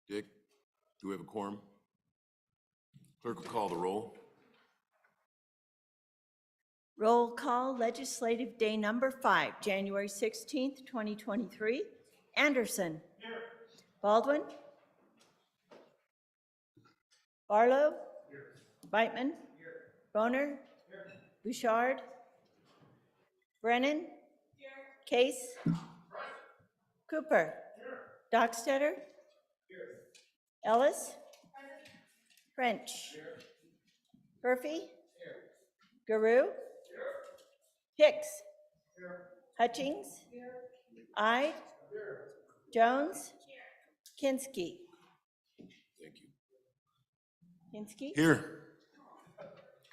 Dick, do we have a quorum? Clerk will call the roll. Roll call, legislative day number 5, January 16th, 2023. Anderson. Here. Baldwin. Barlow. Here. Beitman. Here. Boner. Here. Bouchard. Brennan. Here. Case. Present. Cooper. Here. Dockstetter. Here. Ellis. Present. French. Here. Murphy. Here. Garou. Here. Hicks. Here. Hutchings. Here. Ide. Here. Jones. Here. Kinski. Thank you. Kinski. Here.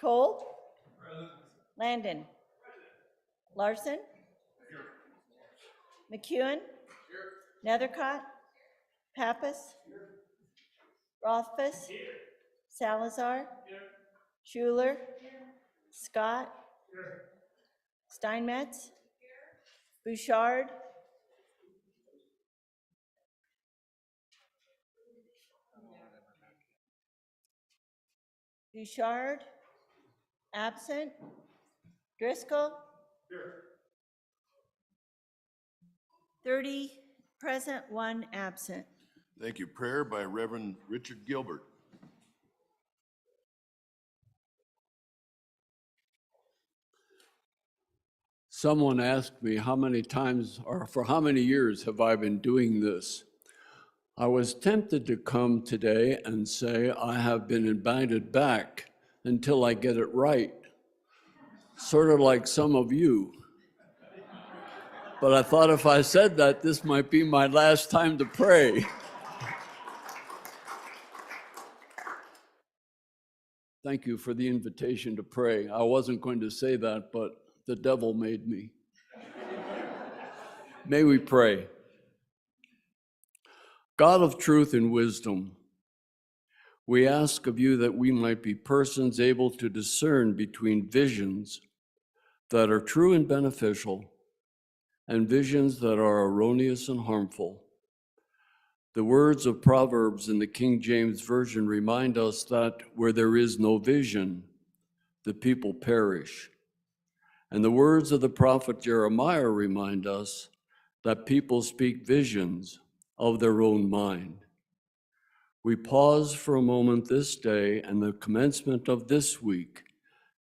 Cole. Present. Landon. Present. Larson. Here. McEwen. Here. Nethercott. Pappas. Here. Rothfuss. Here. Salazar. Here. Schuler. Here. Scott. Here. Steinmetz. Here. Bouchard. Bouchard. Absent. Driscoll. Here. 30 present, 1 absent. Thank you. Prayer by Reverend Richard Gilbert. Someone asked me how many times or for how many years have I been doing this. I was tempted to come today and say I have been invited back until I get it right, sort of like some of you. But I thought if I said that, this might be my last time to pray. Thank you for the invitation to pray. I wasn't going to say that, but the devil made me. May we pray. God of truth and wisdom, we ask of you that we might be persons able to discern between visions that are true and beneficial and visions that are erroneous and harmful. The words of Proverbs in the King James Version remind us that where there is no vision, the people perish. And the words of the prophet Jeremiah remind us that people speak visions of their own mind. We pause for a moment this day and the commencement of this week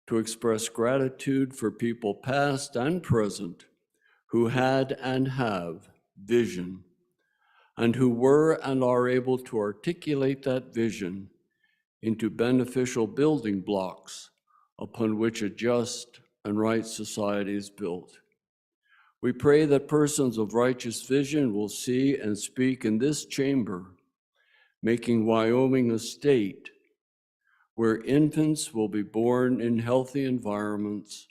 to express gratitude for people past and present who had and have vision, and who were and are able to articulate that vision into beneficial building blocks upon which a just and right society is built. We pray that persons of righteous vision will see and speak in this chamber, making Wyoming a state where infants will be born in healthy environments,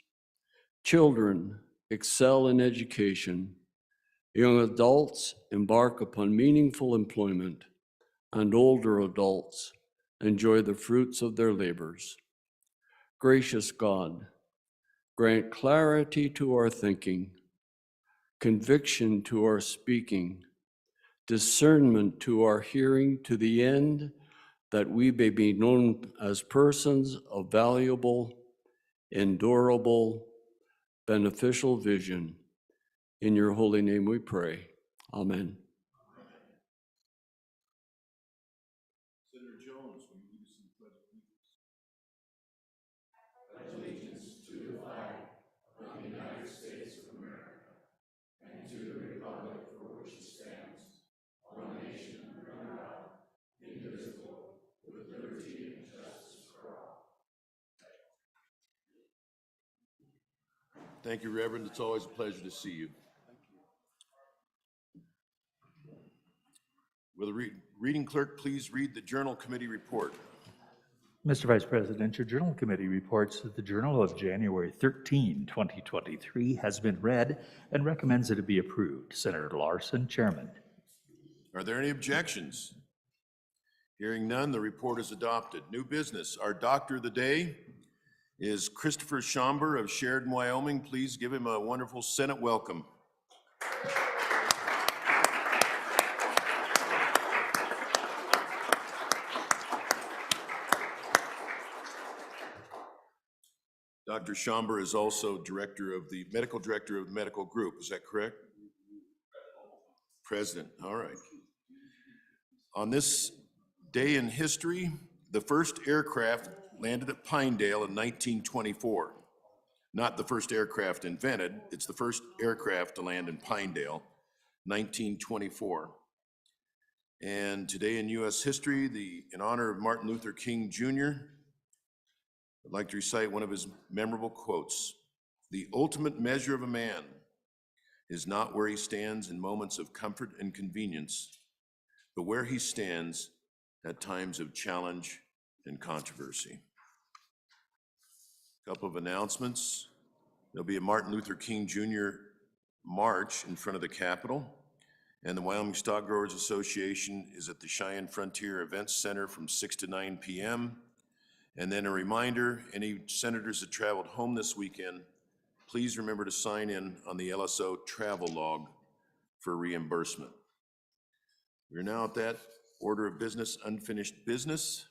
children excel in education, young adults embark upon meaningful employment, and older adults enjoy the fruits of their labors. Gracious God, grant clarity to our thinking, conviction to our speaking, discernment to our hearing, to the end that we may be known as persons of valuable, endurable, beneficial vision. In your holy name we pray. Amen. Senator Jones, will you lead us in the pledge of allegiance? Allegiance to the flag of the United States of America and to the republic for which it stands, one nation under God, indivisible, with liberty and justice for all. Thank you, Reverend. It's always a pleasure to see you. Will the reading clerk please read the Journal Committee report? Mr. Vice President, your Journal Committee reports that the Journal of January 13, 2023 has been read and recommends that it be approved. Senator Larson, Chairman. Are there any objections? Hearing none, the report is adopted. New business. Our doctor of the day is Christopher Schomber of Sheridan, Wyoming. Please give him a wonderful Senate welcome. Dr. Schomburg is also medical director of the medical group, is that correct? President, all right. On this day in history, the first aircraft landed at Pinedale in 1924. Not the first aircraft invented, it's the first aircraft to land in Pinedale, 1924. And today in U.S. history, in honor of Martin Luther King Jr., I'd like to recite one of his memorable quotes. "The ultimate measure of a man is not where he stands in moments of comfort and convenience, but where he stands at times of challenge and controversy." Couple of announcements. There'll be a Martin Luther King Jr. march in front of the Capitol, and the Wyoming Stock Growers Association is at the Cheyenne Frontier Events Center from 6 to 9 p.m. And then a reminder, any senators that traveled home this weekend, please remember to sign in on the LSO travel log for reimbursement. We're now at that order of business, unfinished business,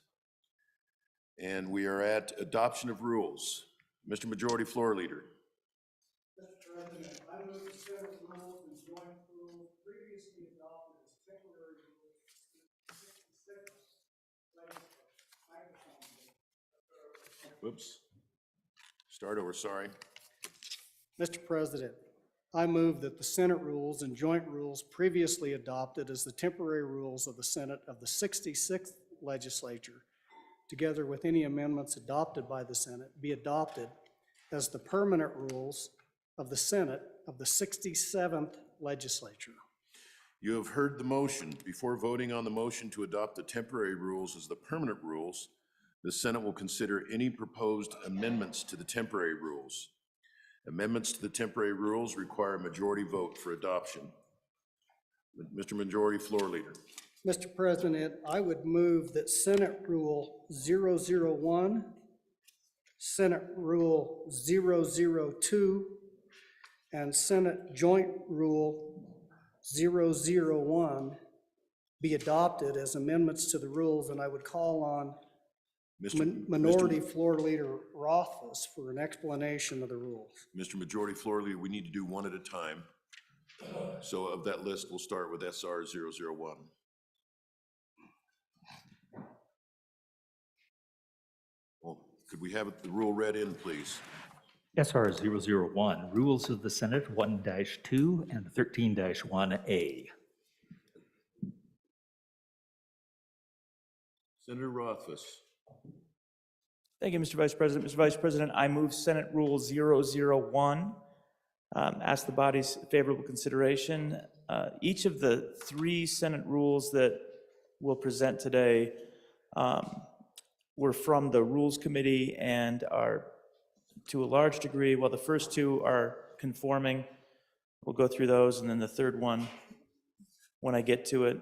and we are at adoption of rules. Mr. Majority Floor Leader. Mr. President, I move the Senate rules and joint rules previously adopted as temporary rules for the 66th legislature. Whoops. Start over, sorry. Mr. President, I move that the Senate rules and joint rules previously adopted as the temporary rules of the Senate of the 66th legislature, together with any amendments adopted by the Senate, be adopted as the permanent rules of the Senate of the 67th legislature. You have heard the motion. Before voting on the motion to adopt the temporary rules as the permanent rules, the Senate will consider any proposed amendments to the temporary rules. Amendments to the temporary rules require a majority vote for adoption. Mr. Majority Floor Leader. Mr. President, I would move that Senate Rule 001, Senate Rule 002, and Senate Joint Rule 001 be adopted as amendments to the rules, and I would call on Minority Floor Leader Rothfuss for an explanation of the rules. Mr. Majority Floor Leader, we need to do one at a time. So of that list, we'll start with SR 001. Well, could we have the rule read in, please? SR 001, Rules of the Senate 1-2 and 13-1A. Senator Rothfuss. Thank you, Mr. Vice President. Mr. Vice President, I move Senate Rule 001. Ask the body's favorable consideration. Each of the three Senate rules that we'll present today were from the Rules Committee and are, to a large degree, while the first two are conforming, we'll go through those, and then the third one, when I get to it,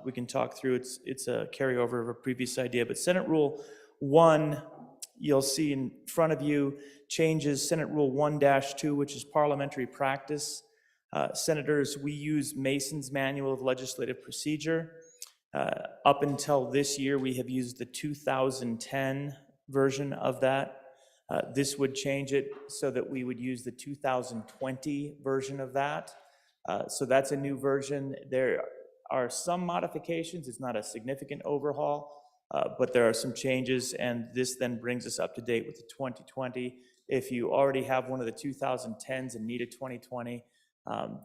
we can talk through. It's a carryover of a previous idea. But Senate Rule 1, you'll see in front of you, changes Senate Rule 1-2, which is parliamentary practice. Senators, we use Mason's Manual of Legislative Procedure. Up until this year, we have used the 2010 version of that. This would change it so that we would use the 2020 version of that. So that's a new version. There are some modifications. It's not a significant overhaul, but there are some changes, and this then brings us up to date with the 2020. If you already have one of the 2010s and need a 2020,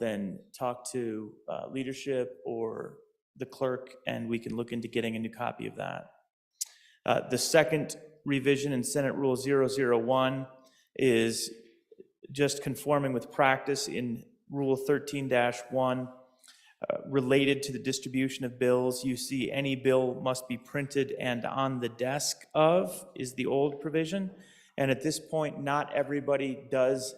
then talk to leadership or the clerk, and we can look into getting a new copy of that. The second revision in Senate Rule 001 is just conforming with practice in Rule 13-1, related to the distribution of bills. You see any bill must be printed and on the desk of is the old provision. And at this point, not everybody does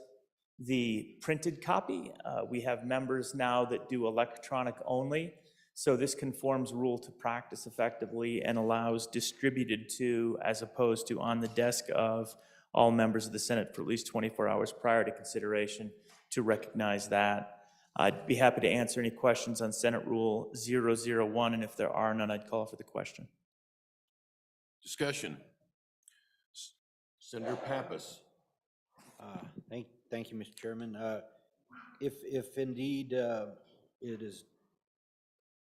the printed copy. We have members now that do electronic only. So this conforms rule to practice effectively and allows distributed to, as opposed to on the desk of, all members of the Senate for at least 24 hours prior to consideration to recognize that. I'd be happy to answer any questions on Senate Rule 001, and if there are none, I'd call for the question. Discussion. Senator Pappas. Thank you, Mr. Chairman. If indeed it is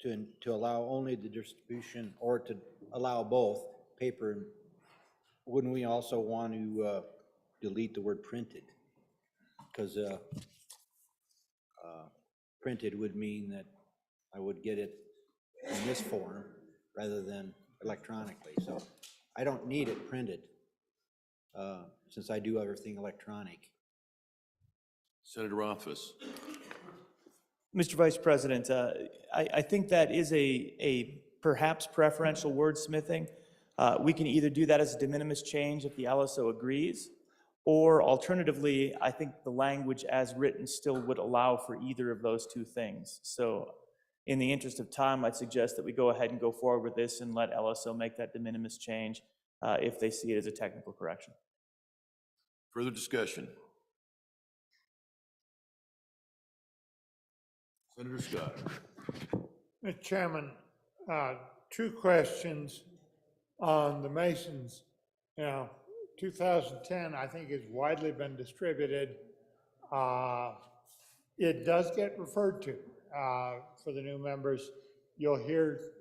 to allow only the distribution or to allow both paper, and wouldn't we also want to delete the word printed? Because printed would mean that I would get it in this form rather than electronically. So I don't need it printed since I do everything electronic. Senator Office. Mr. Vice President, I think that is a perhaps preferential wordsmithing. We can either do that as a de minimis change if the LSO agrees, or alternatively, I think the language as written still would allow for either of those two things. So in the interest of time, I'd suggest that we go ahead and go forward with this and let LSO make that de minimis change if they see it as a technical correction. Further discussion? Senator Scott. Mr. Chairman, two questions on the Masons. You know, 2010, I think, has widely been distributed. It does get referred to for the new members. You'll hear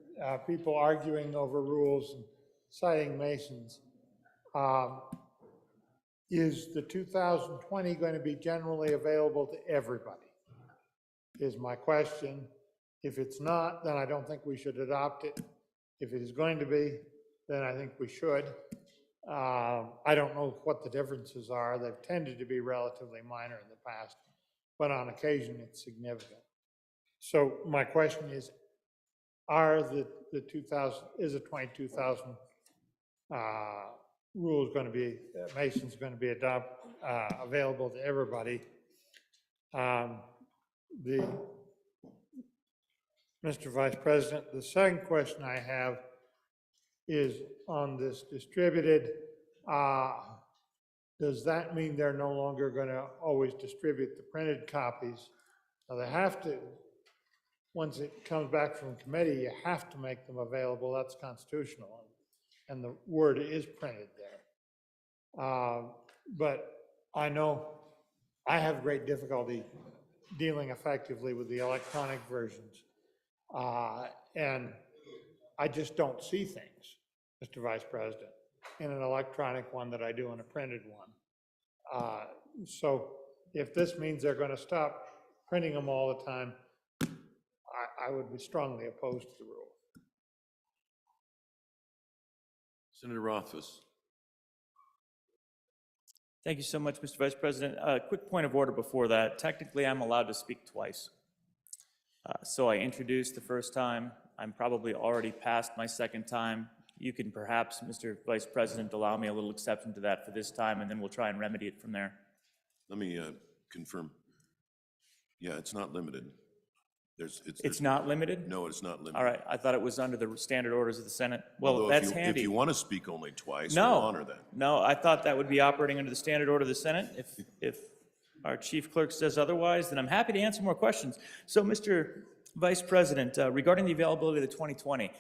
people arguing over rules and citing Masons. Is the 2020 going to be generally available to everybody? Is my question. If it's not, then I don't think we should adopt it. If it is going to be, then I think we should. I don't know what the differences are. They've tended to be relatively minor in the past, but on occasion it's significant. So my question is, are the 22,000 rules going to be, Masons going to be available to everybody? Mr. Vice President, the second question I have is on this distributed. Does that mean they're no longer going to always distribute the printed copies? Now they have to, once it comes back from committee, you have to make them available. That's constitutional, and the word is printed there. But I know I have great difficulty dealing effectively with the electronic versions. And I just don't see things, Mr. Vice President, in an electronic one that I do in a printed one. So if this means they're going to stop printing them all the time, I would be strongly opposed to the rule. Senator Office. Thank you so much, Mr. Vice President. Quick point of order before that. Technically, I'm allowed to speak twice. So I introduced the first time. I'm probably already past my second time. You can perhaps, Mr. Vice President, allow me a little exception to that for this time, and then we'll try and remedy it from there. Let me confirm. Yeah, it's not limited. It's not limited? No, it's not limited. All right, I thought it was under the standard orders of the Senate. Well, Although that's if handy. you want to speak only twice, No, we'll honor that. no, I thought that would be operating under the standard order of the Senate. If our chief clerk says otherwise, then I'm happy to answer more questions. So, Mr. Vice President, regarding the availability of the 2020,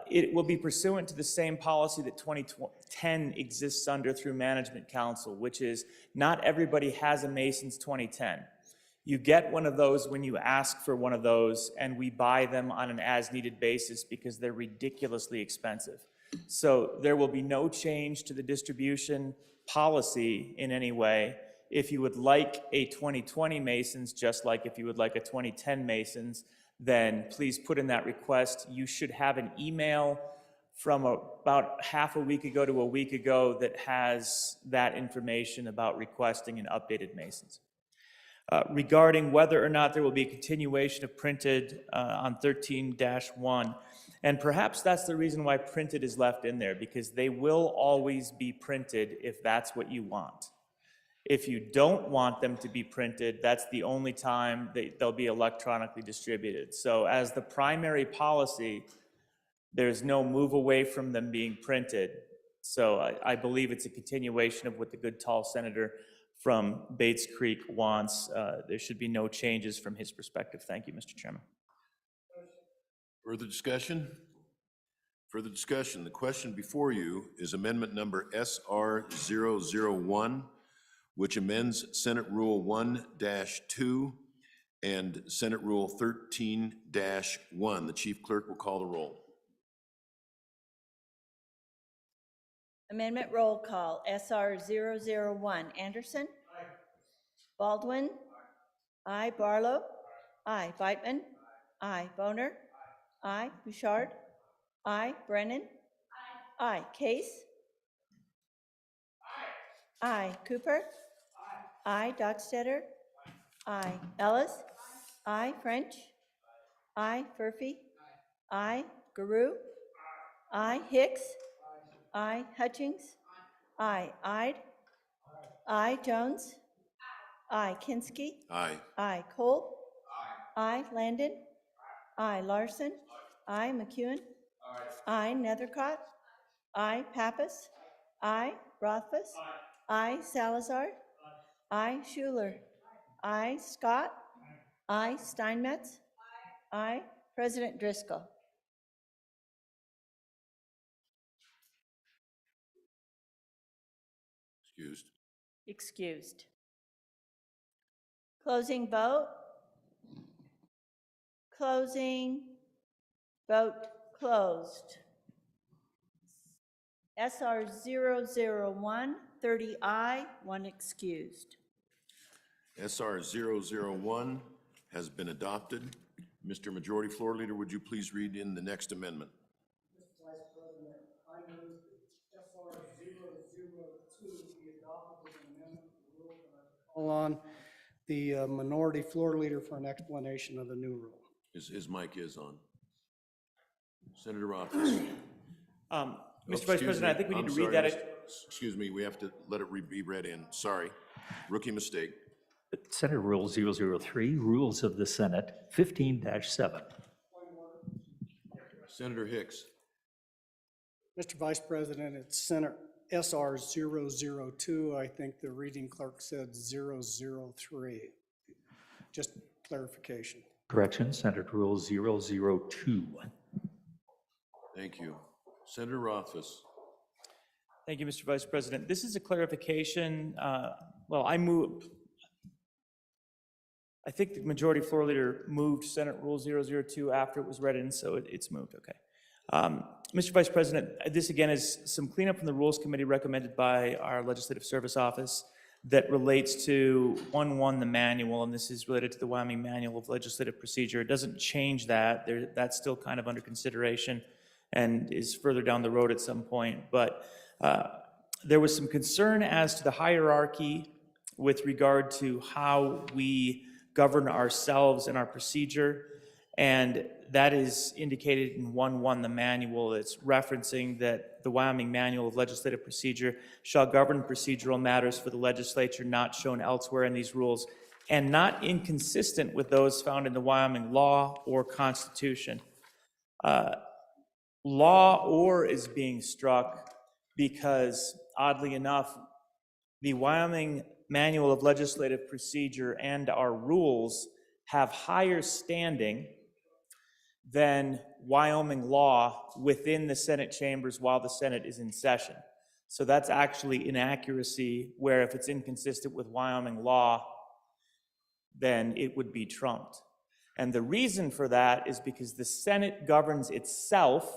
it will be pursuant to the same policy that 2010 exists under through Management Council, which is not everybody has a Masons 2010. You get one of those when you ask for one of those, and we buy them on an as-needed basis because they're ridiculously expensive. So there will be no change to the distribution policy in any way. If you would like a 2020 Masons, just like if you would like a 2010 Masons, then please put in that request. You should have an email from about half a week ago to a week ago that has that information about requesting an updated Masons. Regarding whether or not there will be a continuation of printed on 13-1, and perhaps that's the reason why printed is left in there, because they will always be printed if that's what you want. If you don't want them to be printed, that's the only time they'll be electronically distributed. So as the primary policy, there's no move away from them being printed. So I believe it's a continuation of what the good tall senator from Bates Creek wants. There should be no changes from his perspective. Thank you, Mr. Chairman. Further discussion? Further discussion. The question before you is amendment number SR 001, which amends Senate Rule 1-2 and Senate Rule 13-1. The chief clerk will call the roll. Amendment roll call, SR 001. Anderson? Aye. Baldwin? Aye. Barlow? Aye. Beitman? Aye. Boner? Aye. Bouchard? Aye. Brennan? Aye. Case? Aye. Cooper? Aye. Dockstetter? Aye. Ellis? Aye. French? Aye. Furphy? Aye. Guru? Aye. Hicks? Aye. Hutchings? Aye. Ide? Aye. Jones? Aye. Kinski? Aye. Aye. Cole? Aye. Landon? Aye. Larson? Aye. McEwen? Aye. Nethercott? Aye. Pappas? Aye. Rothfuss? Aye. Salazar? Aye. Schuler? Aye. Scott? Aye. Steinmetz? Aye. President Driscoll? Excused. Excused. Closing vote. Closing. Vote closed. SR 001, 30 aye, 1 excused. SR 001 has been adopted. Mr. Majority Floor Leader, would you please read in the next amendment? Mr. Vice President, I move that SR 002 be adopted with an amendment to the rule, and I call on the minority floor leader for an explanation of the new rule. His mic is on. Senator Rothfuss. Mr. Vice President, I think we need to read that. Excuse me, we have to let it be read in. Sorry. Rookie mistake. Senate Rule 003, Rules of the Senate, 15-7. Senator Hicks. Mr. Vice President, it's Senate SR 002. I think the reading clerk said 003. Just clarification. Correction, Senate Rule 002. Thank you. Senator Rothfuss. Thank you, Mr. Vice President. This is a clarification. I think the majority floor leader moved Senate Rule 002 after it was read in, so it's moved, okay. Mr. Vice President, this again is some cleanup from the Rules Committee recommended by our Legislative Service Office that relates to 1.1, the manual, and this is related to the Wyoming Manual of Legislative Procedure. It doesn't change that. That's still kind of under consideration and is further down the road at some point. But there was some concern as to the hierarchy with regard to how we govern ourselves and our procedure, and that is indicated in 1.1, the manual. It's referencing that the Wyoming Manual of Legislative Procedure shall govern procedural matters for the legislature not shown elsewhere in these rules, and not inconsistent with those found in the Wyoming law or Constitution. Law or is being struck because, oddly enough, the Wyoming Manual of Legislative Procedure and our rules have higher standing than Wyoming law within the Senate chambers while the Senate is in session. So that's actually inaccuracy, where if it's inconsistent with Wyoming law, then it would be trumped. And the reason for that is because the Senate governs itself,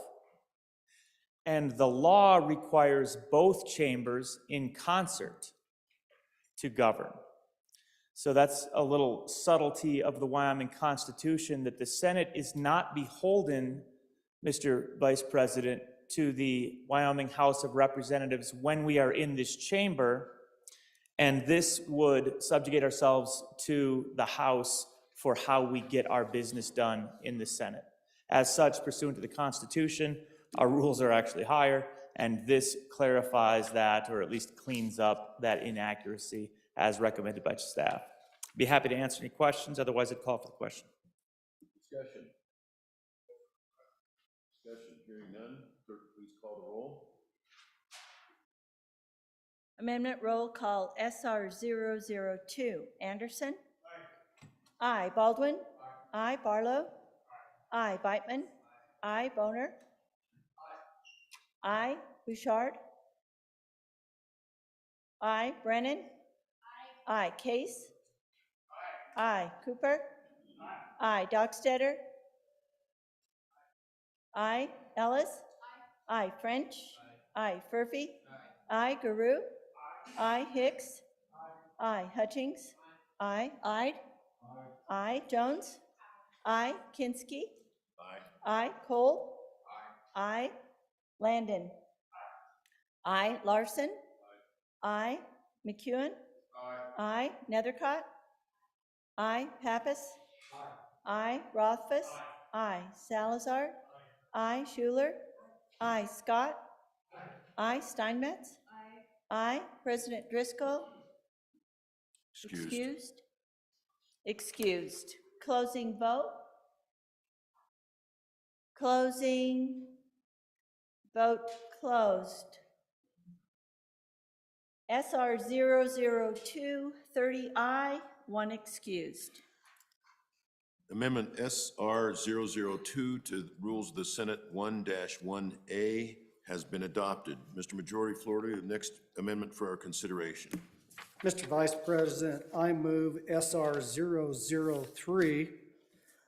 and the law requires both chambers in concert to govern. So that's a little subtlety of the Wyoming Constitution, that the Senate is not beholden, Mr. Vice President, to the Wyoming House of Representatives when we are in this chamber, and this would subjugate ourselves to the House for how we get our business done in the Senate. As such, pursuant to the Constitution, our rules are actually higher, and this clarifies that, or at least cleans up that inaccuracy as recommended by staff. Be happy to answer any questions, otherwise I'd call for the question. Discussion. Hearing none, clerk, please call the roll. Amendment roll call, SR 002. Anderson? Aye. Baldwin? Aye. Barlow? Aye. Beitman? Aye. Boner? Aye. Bouchard? Aye. Brennan? Aye. Case? Aye. Cooper? Aye. Dockstetter? Aye. Ellis? Aye. French? Aye. Furphy? Aye. Guru? Aye. Hicks? Aye. Hutchings? Aye. Ide? Aye. Jones? Aye. Kinski? Aye. Aye. Cole? Aye. Landon? Aye. Larson? Aye. McEwen? Aye. Nethercott? Aye. Pappas? Aye. Rothfuss? Aye. Salazar? Aye. Schuler? Aye. Scott? Aye. Steinmetz? Aye. President Driscoll? Excused. Excused. Closing vote? Closing. Vote closed. SR 00230I, 1 excused. Amendment SR 002 to Rules of the Senate 1-1A has been adopted. Mr. Majority Floor Leader, the next amendment for our consideration. Mr. Vice President, I move SR 003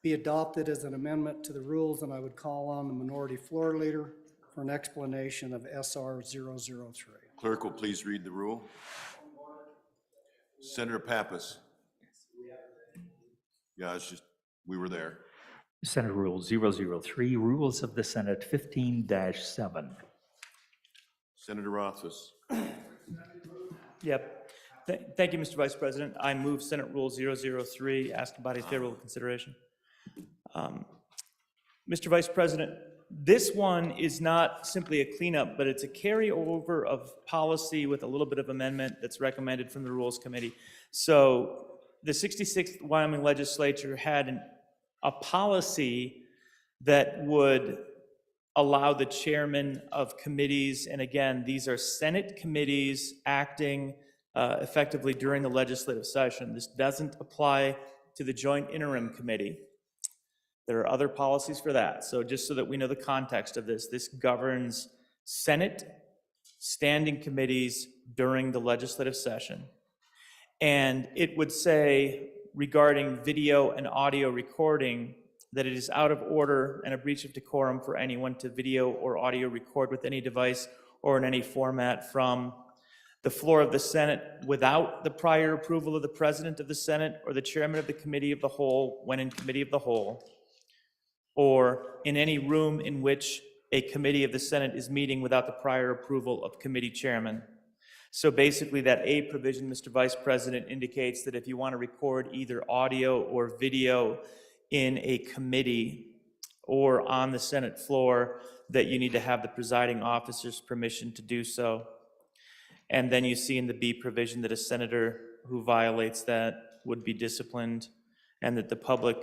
be adopted as an amendment to the rules, and I would call on the Minority Floor Leader for an explanation of SR 003. Clerk will please read the rule. Senator Pappas. Yeah, it's just, we were there. Senate Rule 003, Rules of the Senate 15-7. Senator Rothfuss. Yep. Thank you, Mr. Vice President. I move Senate Rule 003, ask the body's favorable consideration. Mr. Vice President, this one is not simply a cleanup, but it's a carryover of policy with a little bit of amendment that's recommended from the Rules Committee. So the 66th Wyoming Legislature had a policy that would allow the chairman of committees, and again, these are Senate committees acting effectively during the legislative session. This doesn't apply to the Joint Interim Committee. There are other policies for that. So just so that we know the context of this, this governs Senate standing committees during the legislative session. And it would say regarding video and audio recording that it is out of order and a breach of decorum for anyone to video or audio record with any device or in any format from the floor of the Senate without the prior approval of the President of the Senate or the Chairman of the Committee of the Whole when in Committee of the Whole, or in any room in which a committee of the Senate is meeting without the prior approval of committee chairman. So basically that A provision, Mr. Vice President, indicates that if you want to record either audio or video in a committee or on the Senate floor, that you need to have the presiding officer's permission to do so. And then you see in the B provision that a senator who violates that would be disciplined, and that the public,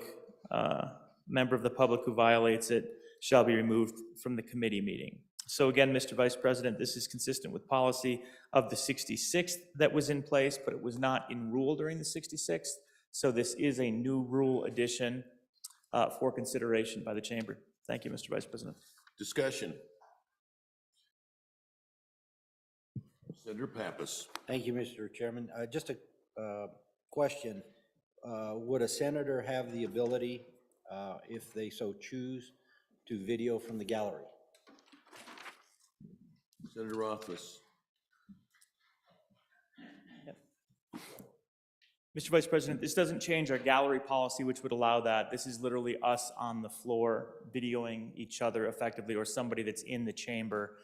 member of the public who violates it shall be removed from the committee meeting. So again, Mr. Vice President, this is consistent with policy of the 66th that was in place, but it was not in rule during the 66th. So this is a new rule addition for consideration by the chamber. Thank you, Mr. Vice President. Discussion. Senator Pappas. Thank you, Mr. Chairman. Just a question. Would a senator have the ability, if they so choose, to video from the gallery? Senator Rothfuss. Mr. Vice President, this doesn't change our gallery policy, which would allow that. This is literally us on the floor videoing each other effectively, or somebody that's in the chamber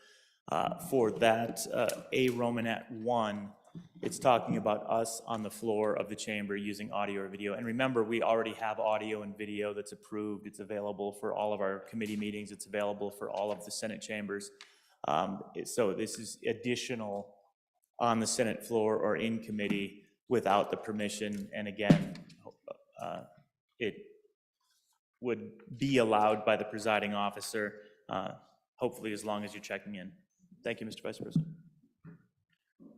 for that A Romanet 1. It's talking about us on the floor of the chamber using audio or video. And remember, we already have audio and video that's approved. It's available for all of our committee meetings. It's available for all of the Senate chambers. So this is additional on the Senate floor or in committee without the permission. And again, it would be allowed by the presiding officer, hopefully as long as you're checking in. Thank you, Mr. Vice President.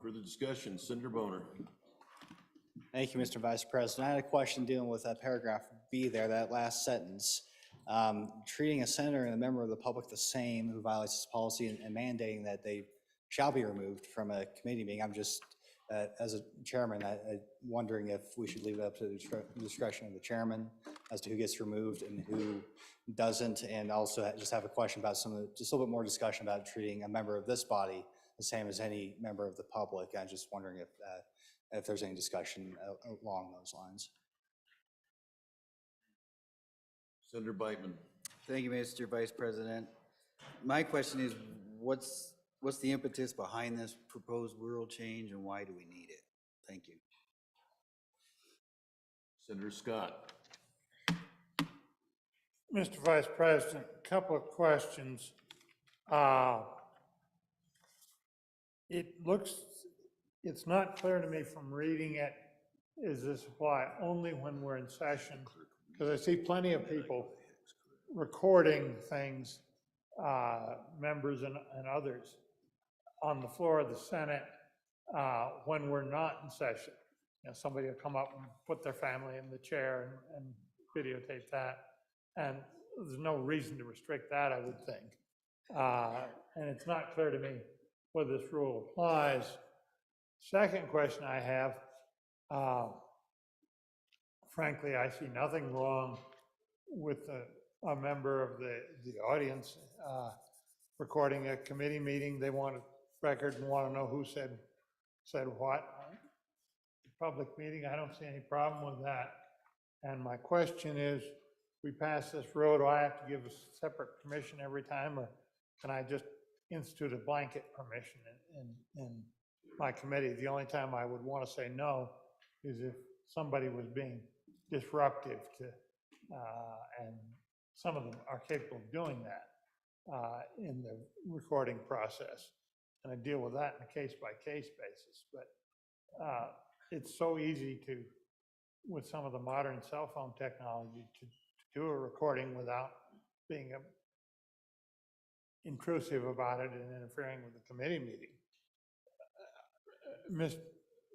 Further discussion, Senator Boner. Thank you, Mr. Vice President. I had a question dealing with that paragraph B there, that last sentence. Treating a senator and a member of the public the same who violates this policy and mandating that they shall be removed from a committee meeting. I'm just As a chairman, I'm wondering if we should leave it up to the discretion of the chairman as to who gets removed and who doesn't, and also just have a question about just a little bit more discussion about treating a member of this body the same as any member of the public. I'm just wondering if there's any discussion along those lines. Senator Beitman. Thank you, Mr. Vice President. My question is, what's the impetus behind this proposed rule change and why do we need it? Thank you. Senator Scott. Mr. Vice President, a couple of questions. It's not clear to me from reading it, is this apply only when we're in session? Because I see plenty of people recording things, members and others, on the floor of the Senate when we're not in session. You know, somebody will come up and put their family in the chair and videotape that. And there's no reason to restrict that, I would think. And it's not clear to me whether this rule applies. Second question I have, frankly, I see nothing wrong with a member of the audience recording a committee meeting. They want a record and want to know who said what. Public meeting, I don't see any problem with that. And my question is, we pass this rule, do I have to give a separate permission every time, or can I just institute a blanket permission in my committee? The only time I would want to say no is if somebody was being disruptive to, and some of them are capable of doing that in the recording process. And I deal with that on a case-by-case basis. But it's so easy to, with some of the modern cell phone technology, to do a recording without being intrusive about it and interfering with the committee meeting.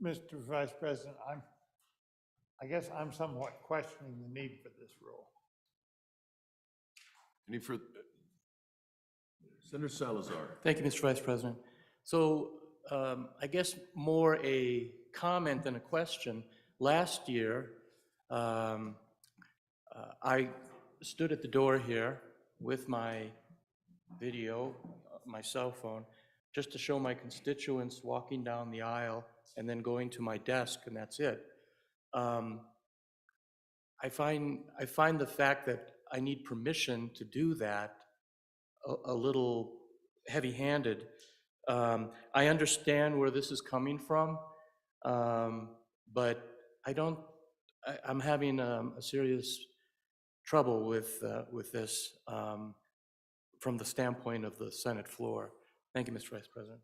Mr. Vice President, I guess I'm somewhat questioning the need for this rule. Any further? Senator Salazar. Thank you, Mr. Vice President. So I guess more a comment than a question. Last year, I stood at the door here with my video, my cell phone, just to show my constituents walking down the aisle and then going to my desk, and that's it. I find the fact that I need permission to do that a little heavy-handed. I understand where this is coming from, but I'm having a serious trouble with this from the standpoint of the Senate floor. Thank you, Mr. Vice President.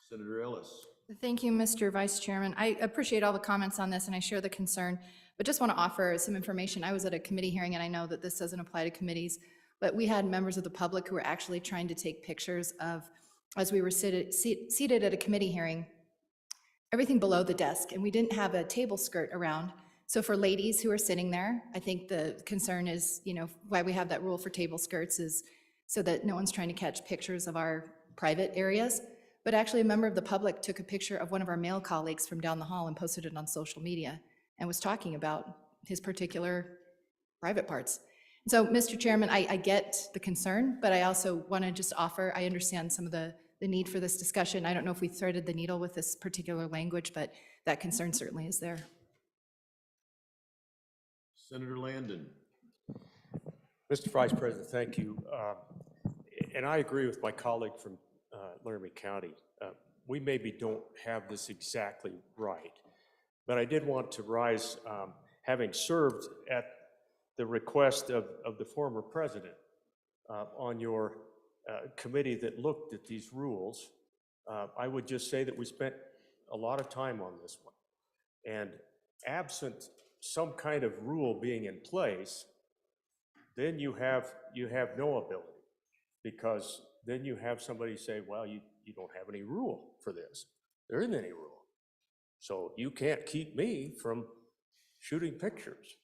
Senator Ellis. Thank you, Mr. Vice Chairman. I appreciate all the comments on this and I share the concern, but just want to offer some information. I was at a committee hearing and I know that this doesn't apply to committees, but we had members of the public who were actually trying to take pictures of, as we were seated at a committee hearing, everything below the desk, and we didn't have a table skirt around. So for ladies who are sitting there, I think the concern is, why we have that rule for table skirts is so that no one's trying to catch pictures of our private areas. But actually a member of the public took a picture of one of our male colleagues from down the hall and posted it on social media and was talking about his particular private parts. So, Mr. Chairman, I get the concern, but I also want to just offer, I understand some of the need for this discussion. I don't know if we threaded the needle with this particular language, but that concern certainly is there. Senator Landon. Mr. Vice President, thank you. And I agree with my colleague from Laramie County. We maybe don't have this exactly right, but I did want to rise, having served at the request of the former president on your committee that looked at these rules. I would just say that we spent a lot of time on this one. And absent some kind of rule being in place, then you have no ability, because then you have somebody say, well, you don't have any rule for this. There isn't any rule. So you can't keep me from shooting pictures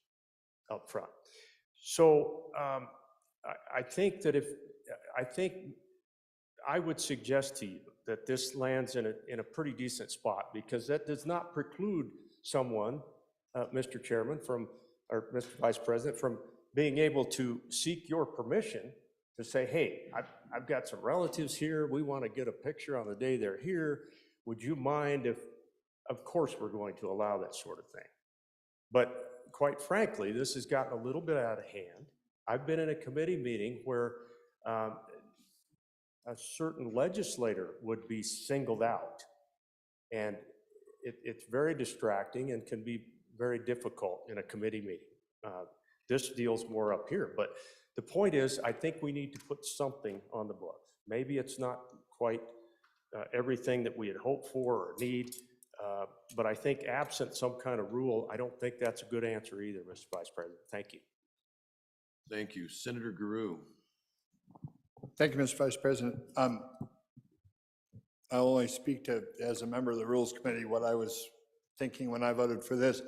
up front. So I think that I would suggest to you that this lands in a pretty decent spot, because that does not preclude someone, Mr. Chairman, or Mr. Vice President, from being able to seek your permission to say, hey, I've got some relatives here, we want to get a picture on the day they're here. Would you mind if, of course, we're going to allow that sort of thing. But quite frankly, this has gotten a little bit out of hand. I've been in a committee meeting where a certain legislator would be singled out. And it's very distracting and can be very difficult in a committee meeting. This deals more up here, but the point is, I think we need to put something on the books. Maybe it's not quite everything that we had hoped for or need, but I think absent some kind of rule, I don't think that's a good answer either, Mr. Vice President. Thank you. Thank you. Senator Garou. Thank you, Mr. Vice President. I'll only speak to, as a member of the Rules Committee, what I was thinking when I voted for this.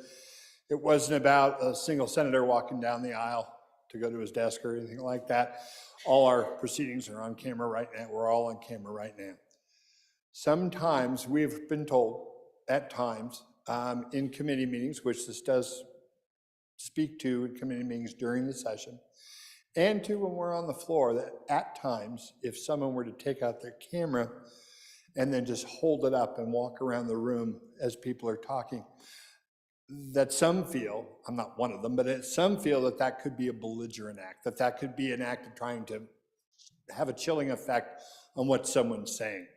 It wasn't about a single senator walking down the aisle to go to his desk or anything like that. All our proceedings are on camera right now. We're all on camera right now. Sometimes we've been told, at times, in committee meetings, which this does speak to in committee meetings during the session, and to when we're on the floor, that at times, if someone were to take out their camera and then just hold it up and walk around the room as people are talking, that some feel, I'm not one of them, but some feel that that could be a belligerent act, that that could be an act of trying to have a chilling effect on what someone's saying.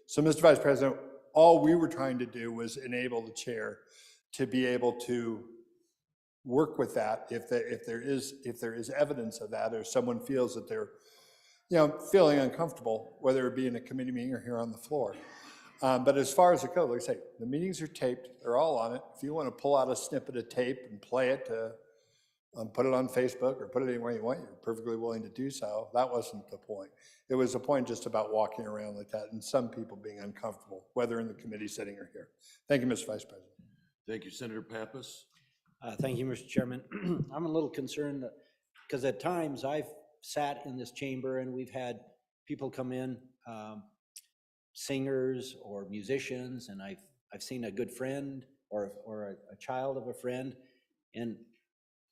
So, Mr. Vice President, all we were trying to do was enable the chair to be able to work with that if there is evidence of that, or someone feels that they're feeling uncomfortable, whether it be in a committee meeting or here on the floor. But as far as the code, like I say, the meetings are taped, they're all on it. If you want to pull out a snippet of tape and play it, put it on Facebook or put it anywhere you want, you're perfectly willing to do so. That wasn't the point. It was a point just about walking around like that and some people being uncomfortable, whether in the committee setting or here. Thank you, Mr. Vice President. Thank you, Senator Pappas. Thank you, Mr. Chairman. I'm a little concerned because at times I've sat in this chamber and we've had people come in, singers or musicians, and I've seen a good friend or a child of a friend, and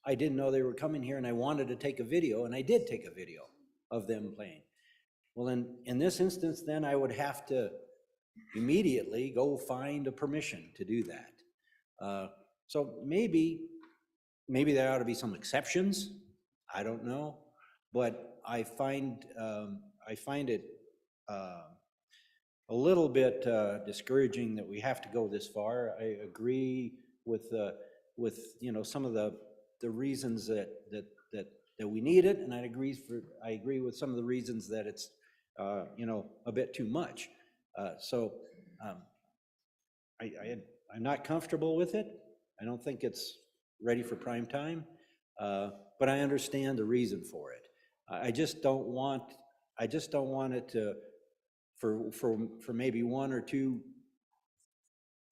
I didn't know they were coming here, and I wanted to take a video, and I did take a video of them playing. Well, in this instance, then I would have to immediately go find a permission to do that. So maybe there ought to be some exceptions. I don't know, but I find it a little bit discouraging that we have to go this far. I agree with some of the reasons that we need it, and I agree with some of the reasons that it's a bit too much. I'm not comfortable with it. I don't think it's ready for prime time, but I understand the reason for it. I just don't want it to, for maybe one or two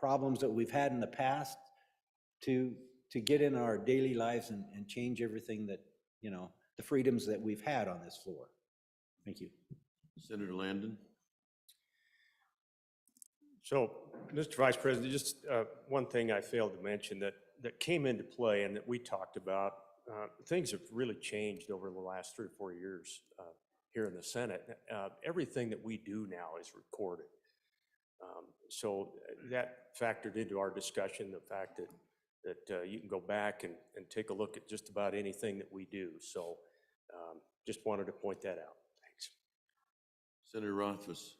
problems that we've had in the past to get in our daily lives and change everything that, the freedoms that we've had on this floor. Thank you. Senator Landon. So, Mr. Vice President, just one thing I failed to mention that came into play and that we talked about. Things have really changed over the last 3 or 4 years here in the Senate. Everything that we do now is recorded. So that factored into our discussion, the fact that you can go back and take a look at just about anything that we do. So just wanted to point that out. Thanks. Senator Rothfuss.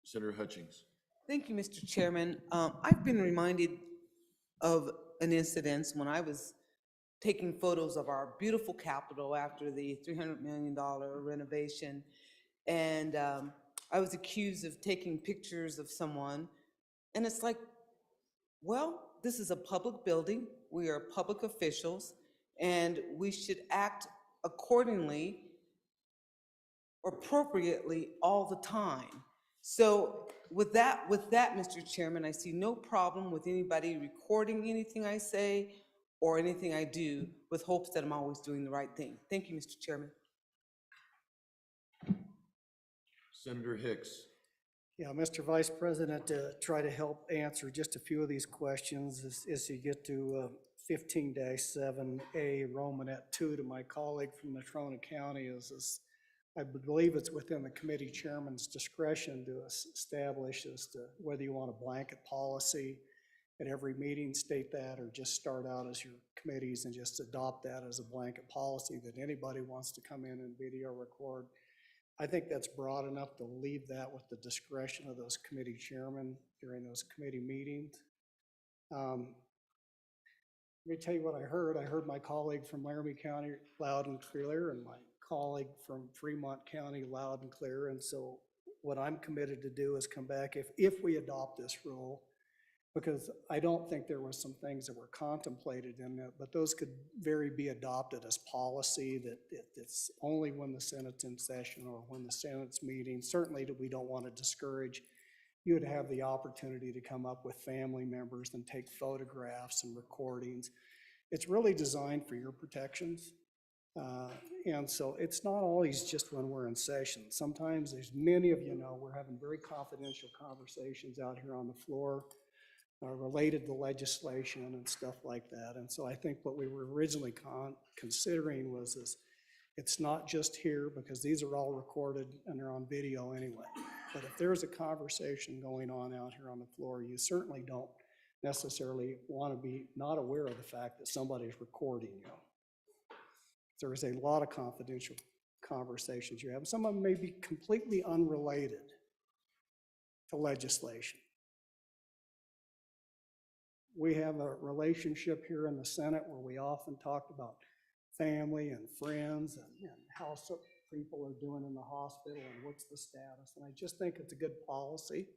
Senator Hutchings. Thank you, Mr. Chairman. I've been reminded of an incident when I was taking photos of our beautiful Capitol after the $300 million renovation. And I was accused of taking pictures of someone. And it's like, well, this is a public building. We are public officials, and we should act accordingly, appropriately all the time. So with that, Mr. Chairman, I see no problem with anybody recording anything I say or anything I do with hopes that I'm always doing the right thing. Thank you, Mr. Chairman. Senator Hicks. Yeah, Mr. Vice President, to try to help answer just a few of these questions as you get to 15-7A Romanet 2 to my colleague from Natrona County is I believe it's within the committee chairman's discretion to establish as to whether you want a blanket policy at every meeting, state that, or just start out as your committees and just adopt that as a blanket policy that anybody wants to come in and video record. I think that's broad enough to leave that with the discretion of those committee chairmen during those committee meetings. Let me tell you what I heard. I heard my colleague from Laramie County loud and clear, and my colleague from Fremont County loud and clear. And so what I'm committed to do is come back if we adopt this rule, because I don't think there were some things that were contemplated in it, but those could very be adopted as policy, that it's only when the Senate's in session or when the Senate's meeting. Certainly we don't want to discourage you to have the opportunity to come up with family members and take photographs and recordings. It's really designed for your protections. And so it's not always just when we're in session. Sometimes, as many of you know, we're having very confidential conversations out here on the floor related to legislation and stuff like that. And so I think what we were originally considering was this, it's not just here, because these are all recorded and they're on video anyway. But if there's a conversation going on out here on the floor, you certainly don't necessarily want to be not aware of the fact that somebody's recording you. There is a lot of confidential conversations you have. Some of them may be completely unrelated to legislation. We have a relationship here in the Senate where we often talk about family and friends and how some people are doing in the hospital and what's the status. And I just think it's a good policy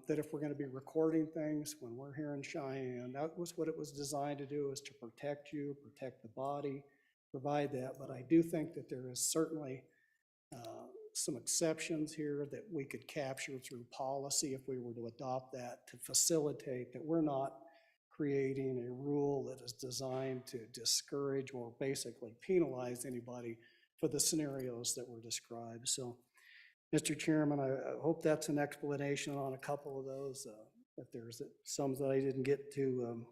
that if we're going to be recording things when we're here in Cheyenne, that was what it was designed to do, is to protect you, protect the body, provide that. But I do think that there is certainly some exceptions here that we could capture through policy if we were to adopt that, to facilitate that we're not creating a rule that is designed to discourage or basically penalize anybody for the scenarios that were described. So, Mr. Chairman, I hope that's an explanation on a couple of those. If there's some that I didn't get to,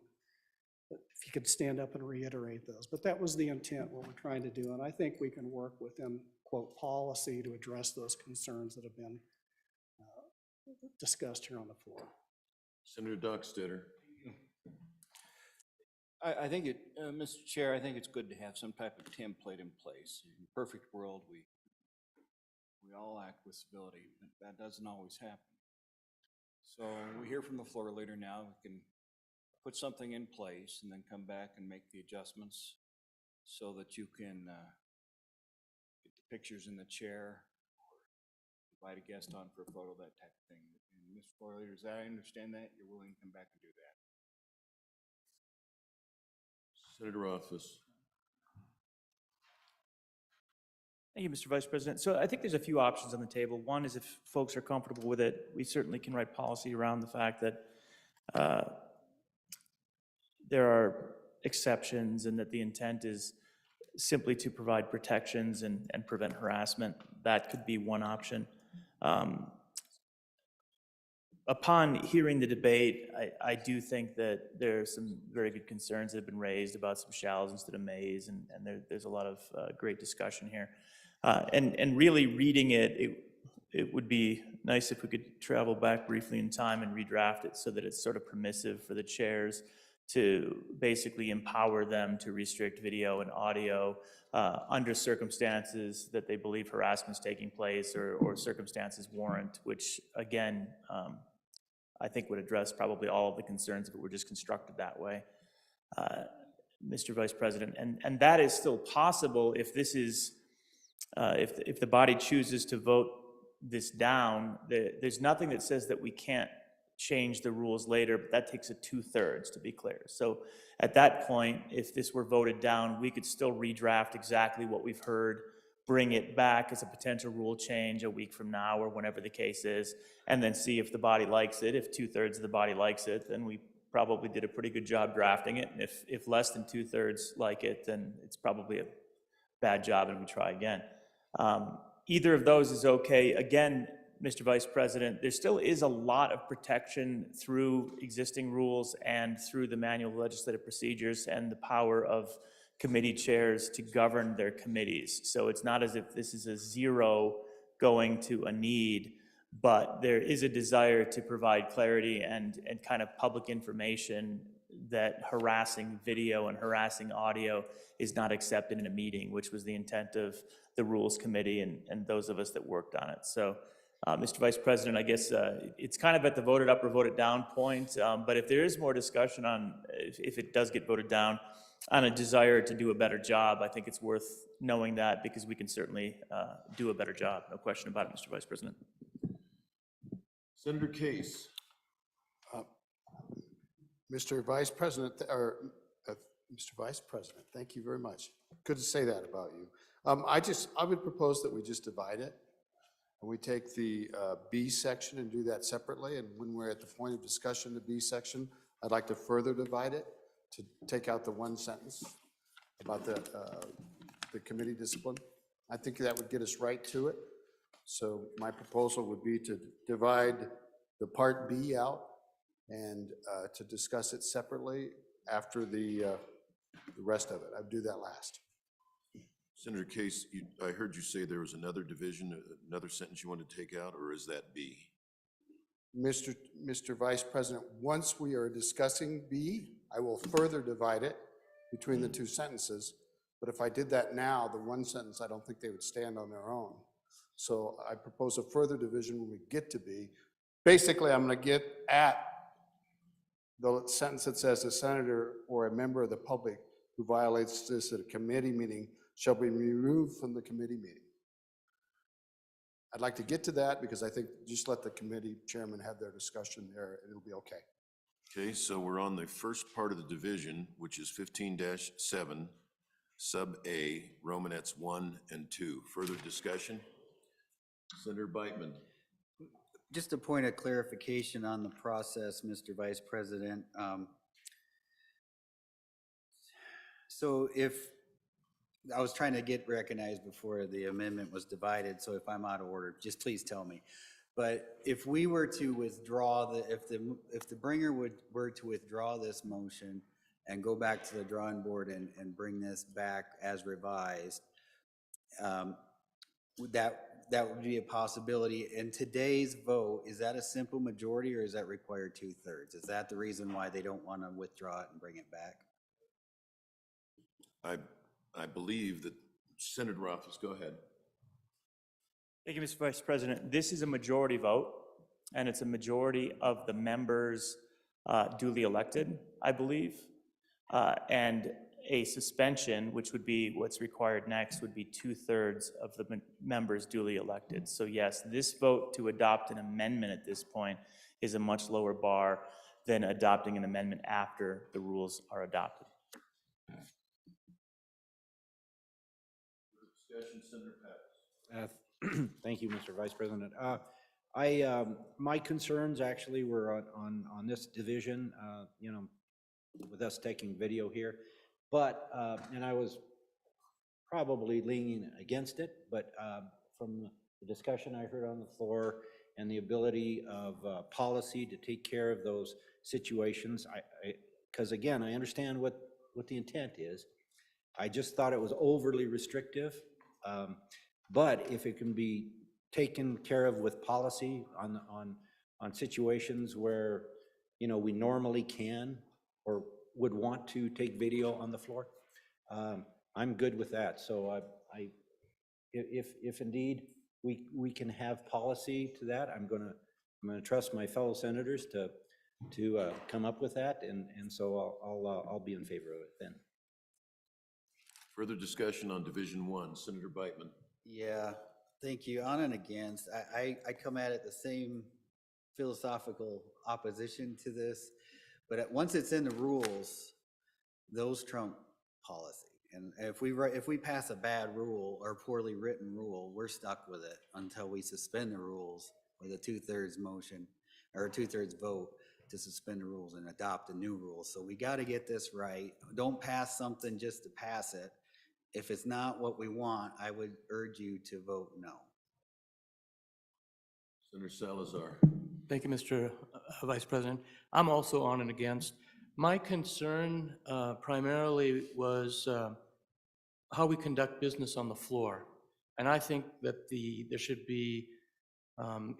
if you could stand up and reiterate those. But that was the intent, what we're trying to do. And I think we can work within, quote, policy to address those concerns that have been discussed here on the floor. Senator Dockstader. I think Mr. Chair, I think it's good to have some type of template in place. In a perfect world, we all act with civility, but that doesn't always happen. So we hear from the floor leader now, we can put something in place and then come back and make the adjustments so that you can get the pictures in the chair, or invite a guest on for a photo, that type of thing. And Mr. Floor Leader, as I understand that, you're willing to come back and do that. Senator Rothfuss. Thank you, Mr. Vice President. So I think there's a few options on the table. One is, if folks are comfortable with it, we certainly can write policy around the fact that there are exceptions and that the intent is simply to provide protections and prevent harassment. That could be one option. Upon hearing the debate, I do think that there are some very good concerns that have been raised about some shalls instead of mays, and there's a lot of great discussion here. And really reading it would be nice if we could travel back briefly in time and redraft it so that it's sort of permissive for the chairs to basically empower them to restrict video and audio under circumstances that they believe harassment is taking place, or circumstances warrant, which again, I think would address probably all of the concerns if it were just constructed that way, Mr. Vice President. And that is still possible if this is, if the body chooses to vote this down. There's nothing that says that we can't change the rules later, but that takes a 2/3, to be clear. So at that point, if this were voted down, we could still redraft exactly what we've heard, bring it back as a potential rule change a week from now or whenever the case is, and then see if the body likes it. If 2/3 of the body likes it, then we probably did a pretty good job drafting it. And if less than 2/3 like it, then it's probably a bad job and we try again. Either of those is okay. Again, Mr. Vice President, there still is a lot of protection through existing rules and through the manual of legislative procedures and the power of committee chairs to govern their committees. So it's not as if this is a zero going to a need, but there is a desire to provide clarity and kind of public information that harassing video and harassing audio is not accepted in a meeting, which was the intent of the Rules Committee and those of us that worked on it. So, Mr. Vice President, I guess it's kind of at the voted up or voted down point, but if there is more discussion on, if it does get voted down, on a desire to do a better job, I think it's worth knowing that, because we can certainly do a better job, no question about it, Mr. Vice President. Senator Case. Mr. Vice President, Mr. Vice President, thank you very much. Good to say that about you. I would propose that we just divide it, and we take the B section and do that separately, and when we're at the point of discussion, the B section, I'd like to further divide it to take out the one sentence about the committee discipline. I think that would get us right to it. So my proposal would be to divide the Part B out and to discuss it separately after the rest of it. I'd do that last. Senator Case, I heard you say there was another division, another sentence you wanted to take out, or is that B? Mr. Vice President, once we are discussing B, I will further divide it between the two sentences. But if I did that now, the one sentence, I don't think they would stand on their own. So I propose a further division when we get to B. Basically, I'm going to get at the sentence that says a senator or a member of the public who violates this at a committee meeting shall be removed from the committee meeting. I'd like to get to that because I think just let the committee chairman have their discussion there and it'll be okay. Okay, so we're on the first part of the division, which is 15-7, sub A, Romanettes 1 and 2. Further discussion? Senator Beitman. Just a point of clarification on the process, Mr. Vice President. So if, I was trying to get recognized before the amendment was divided, so if I'm out of order, just please tell me. But if we were to withdraw if the bringer were to withdraw this motion and go back to the drawing board and bring this back as revised, that would be a possibility. In today's vote, is that a simple majority or is that required 2/3? Is that the reason why they don't want to withdraw it and bring it back? I believe that Senator Rothfuss, go ahead. Thank you, Mr. Vice President. This is a majority vote, and it's a majority of the members duly elected, I believe. And a suspension, which would be what's required next, would be 2/3 of the members duly elected. So yes, this vote to adopt an amendment at this point is a much lower bar than adopting an amendment after the rules are adopted. Discussion, Senator Pappas. Thank you, Mr. Vice President. My concerns actually were on this division, you know, with us taking video here, but, and I was probably leaning against it, but from the discussion I heard on the floor and the ability of policy to take care of those situations, because again, I understand what the intent is. I just thought it was overly restrictive. But if it can be taken care of with policy on situations where, you know, we normally can or would want to take video on the floor, I'm good with that. So if indeed we can have policy to that, I'm gonna trust my fellow senators to come up with that, and so I'll be in favor of it then. Further discussion on Division 1, Senator Beitman. Yeah, thank you. On and against, I come at it the same philosophical opposition to this, but once it's in the rules, those trump policy. And if we pass a bad rule or poorly written rule, we're stuck with it until we suspend the rules with a 2/3 motion or a 2/3 vote to suspend the rules and adopt a new rule. So we got to get this right. Don't pass something just to pass it. If it's not what we want, I would urge you to vote no. Senator Salazar. Thank you, Mr. Vice President. I'm also on and against. My concern primarily was how we conduct business on the floor. And I think that there should be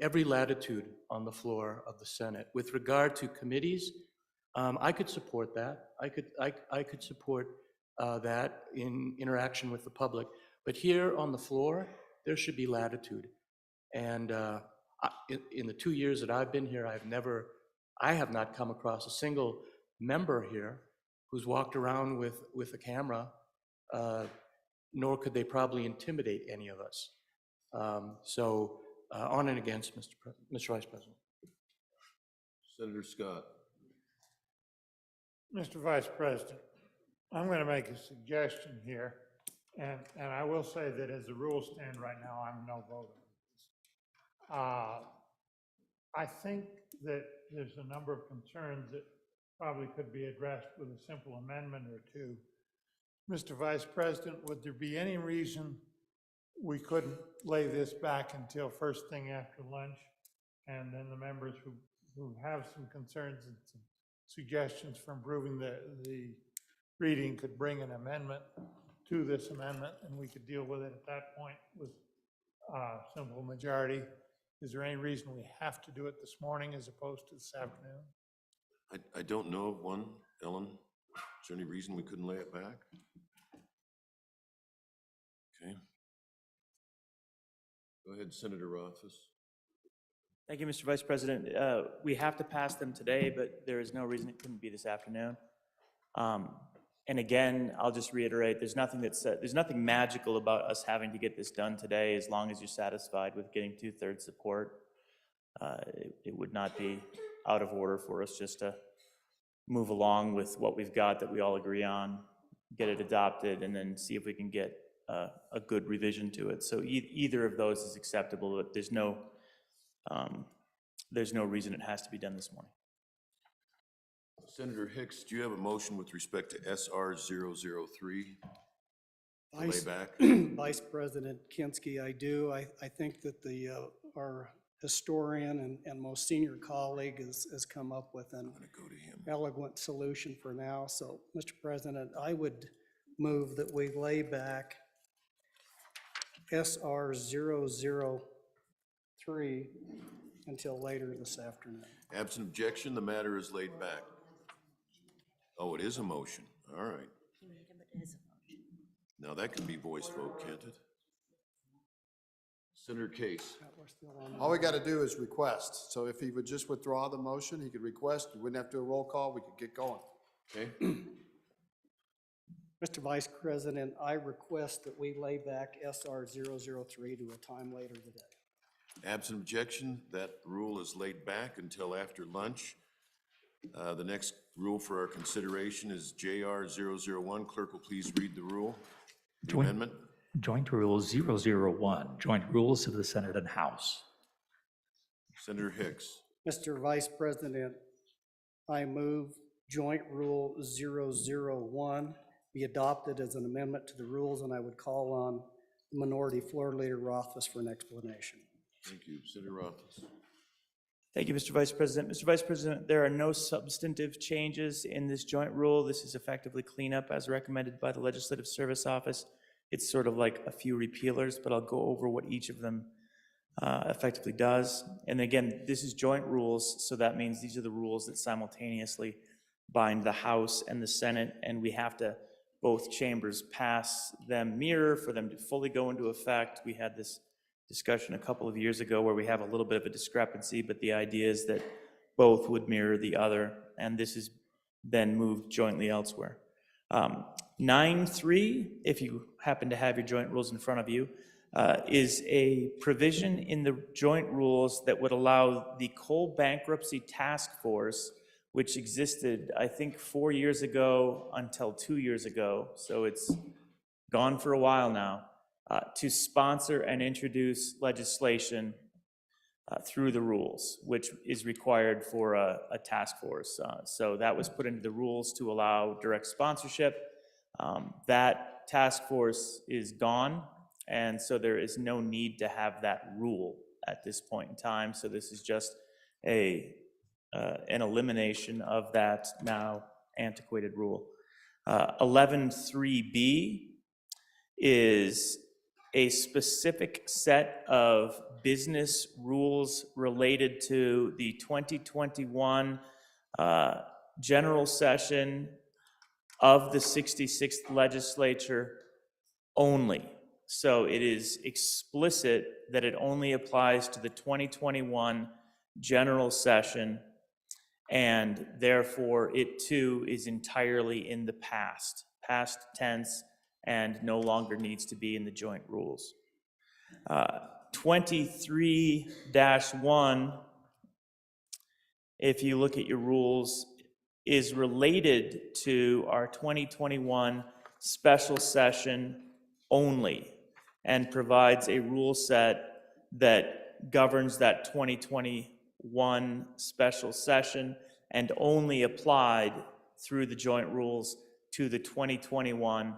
every latitude on the floor of the Senate. With regard to committees, I could support that. I could support that in interaction with the public. But here on the floor, there should be latitude. And in the 2 years that I've been here, I have not come across a single member here who's walked around with a camera, nor could they probably intimidate any of us. So on and against, Mr. Vice President. Senator Scott. Mr. Vice President, I'm going to make a suggestion here, and I will say that as the rules stand right now, I'm a no voter. I think that there's a number of concerns that probably could be addressed with a simple amendment or two. Mr. Vice President, would there be any reason we couldn't lay this back until first thing after lunch? And then the members who have some concerns and some suggestions for improving the reading could bring an amendment to this amendment, and we could deal with it at that point with simple majority. Is there any reason we have to do it this morning as opposed to this afternoon? I don't know of one. Ellen, is there any reason we couldn't lay it back? Okay. Go ahead, Senator Rothfuss. Thank you, Mr. Vice President. We have to pass them today, but there is no reason it couldn't be this afternoon. And again, I'll just reiterate, there's nothing magical about us having to get this done today, as long as you're satisfied with getting 2/3 support. It would not be out of order for us just to move along with what we've got that we all agree on, get it adopted, and then see if we can get a good revision to it. So either of those is acceptable, but there's no reason it has to be done this morning. Senator Hicks, do you have a motion with respect to SR 003? To lay Vice- back? Vice President Kinski, I do. I think that our historian and most senior colleague has come up with an elegant solution for now. So, Mr. President, I would move that we lay back SR 003 until later this afternoon. Absent objection, the matter is laid back. Oh, it is a motion. All right. Now that can be voice vote, can't it? Senator Case. All we got to do is request. So if he would just withdraw the motion, he could request, we wouldn't have to do a roll call, we could get going. Okay. Mr. Vice President, I request that we lay back SR 003 to a time later today. Absent objection, that rule is laid back until after lunch. The next rule for our consideration is JR 001. Clerk will please read the rule, the amendment. Joint Rule 001, Joint Rules of the Senate and House. Senator Hicks. Mr. Vice President, I move Joint Rule 001 be adopted as an amendment to the rules, and I would call on the Minority Floor Leader Rothfuss for an explanation. Thank you. Senator Rothfuss. Thank you, Mr. Vice President. Mr. Vice President, there are no substantive changes in this joint rule. This is effectively cleanup as recommended by the Legislative Service Office. It's sort of like a few repealers, but I'll go over what each of them effectively does. And again, this is joint rules, so that means these are the rules that simultaneously bind the House and the Senate, and we have to, both chambers pass them mirror for them to fully go into effect. We had this discussion a couple of years ago where we have a little bit of a discrepancy, but the idea is that both would mirror the other, and this is then moved jointly elsewhere. 9.3, if you happen to have your joint rules in front of you, is a provision in the joint rules that would allow the coal bankruptcy task force, which existed, I think, 4 years ago until 2 years ago, so it's gone for a while now, to sponsor and introduce legislation through the rules, which is required for a task force. So that was put into the rules to allow direct sponsorship. That task force is gone, and so there is no need to have that rule at this point in time. So this is just an elimination of that now antiquated rule. 11.3b is a specific set of business rules related to the 2021 general session of the 66th legislature only. So it is explicit that it only applies to the 2021 general session, and therefore it too is entirely in the past tense, and no longer needs to be in the joint rules. 23-1, if you look at your rules, is related to our 2021 special session only, and provides a rule set that governs that 2021 special session and only applied through the joint rules to the 2021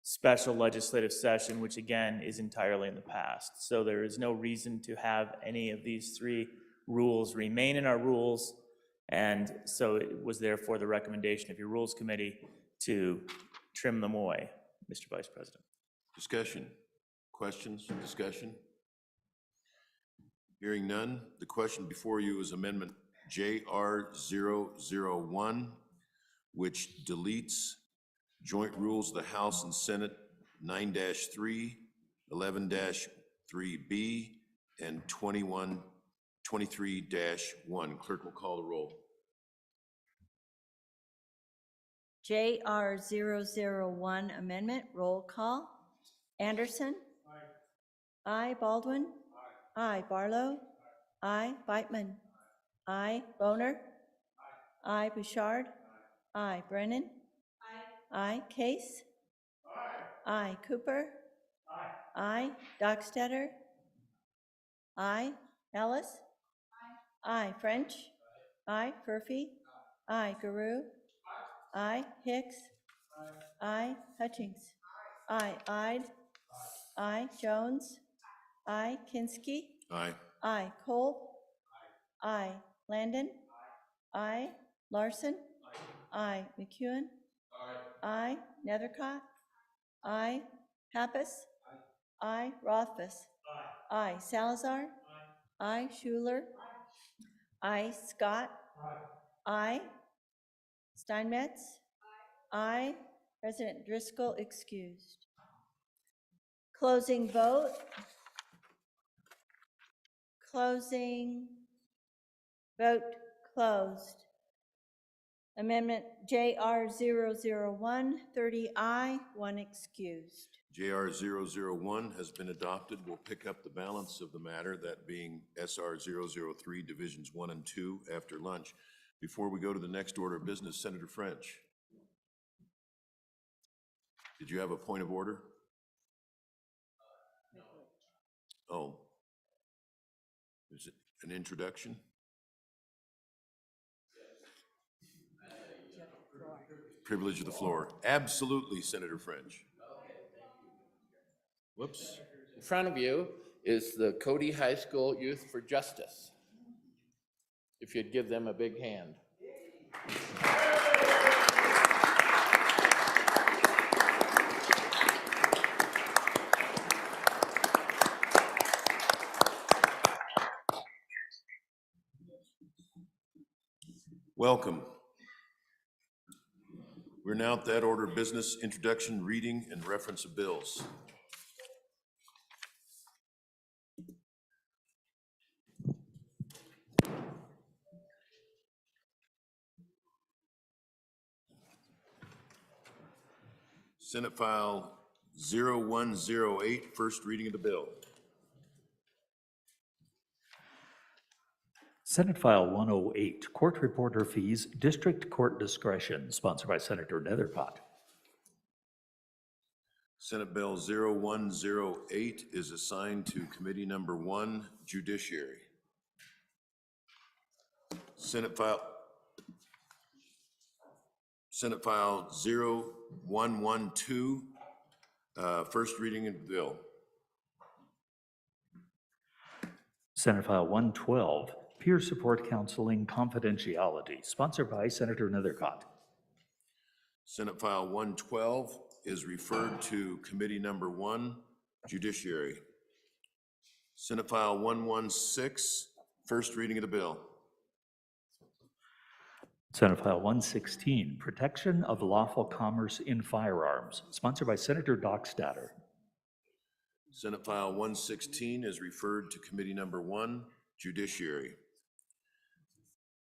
special legislative session, which again is entirely in the past. So there is no reason to have any of these three rules remain in our rules, and so it was therefore the recommendation of your Rules Committee to trim them away, Mr. Vice President. Discussion, questions, discussion? Hearing none, the question before you is Amendment JR001, which deletes Joint Rules of the House and Senate 9-3, 11-3B, and 23-1. Clerk will call the roll. JR 001 amendment, roll call. Anderson? Aye. Baldwin? Aye. Barlow? Aye. Beitman? Aye. Boner? Aye. Bouchard? Aye. Brennan? Aye. Case? Aye. Cooper? Aye. Dockstader? Aye. Ellis? Aye. French? Aye. Furphy? Aye. Guru? Aye. Hicks? Aye. Hutchings? Aye. Ide? Aye. Jones? Aye. Kinsky? Aye. Aye. Kolb? Aye. Landon? Aye. Larson? Aye. McEwen? Aye. Nethercott? Aye. Pappas? Aye. Rothfuss? Aye. Salazar? Aye. Schuler? Aye. Scott? Aye. Steinmetz? Aye. President Driscoll excused. Closing vote. Closing. Vote closed. Amendment JR 001, 30I, 1 excused. JR 001 has been adopted. We'll pick up the balance of the matter, that being SR 003, Divisions 1 and 2, after lunch. Before we go to the next order of business, Senator French. Did you have a point of order? Oh. Is it an introduction? Privilege of the floor. Absolutely, Senator French. Whoops. In front of you is the Cody High School Youth for Justice. If you'd give them a big hand. Welcome. We're now at that order of business, introduction, reading, and reference of bills. Senate File 0108, first reading of the bill. Senate File 108, Court Reporter Fees, District Court Discretion, sponsored by Senator Netherpott. Senate Bill 0108 is assigned to Committee Number 1, Judiciary. Senate File 0112, first reading of the bill. Senate File 112, Peer Support Counseling Confidentiality, sponsored by Senator Nethercott. Senate File 112 is referred to Committee Number 1, Judiciary. Senate File 116, first reading of the bill. Senate File 116, Protection of Lawful Commerce in Firearms, sponsored by Senator Dockstader. Senate File 116 is referred to Committee Number 1, Judiciary.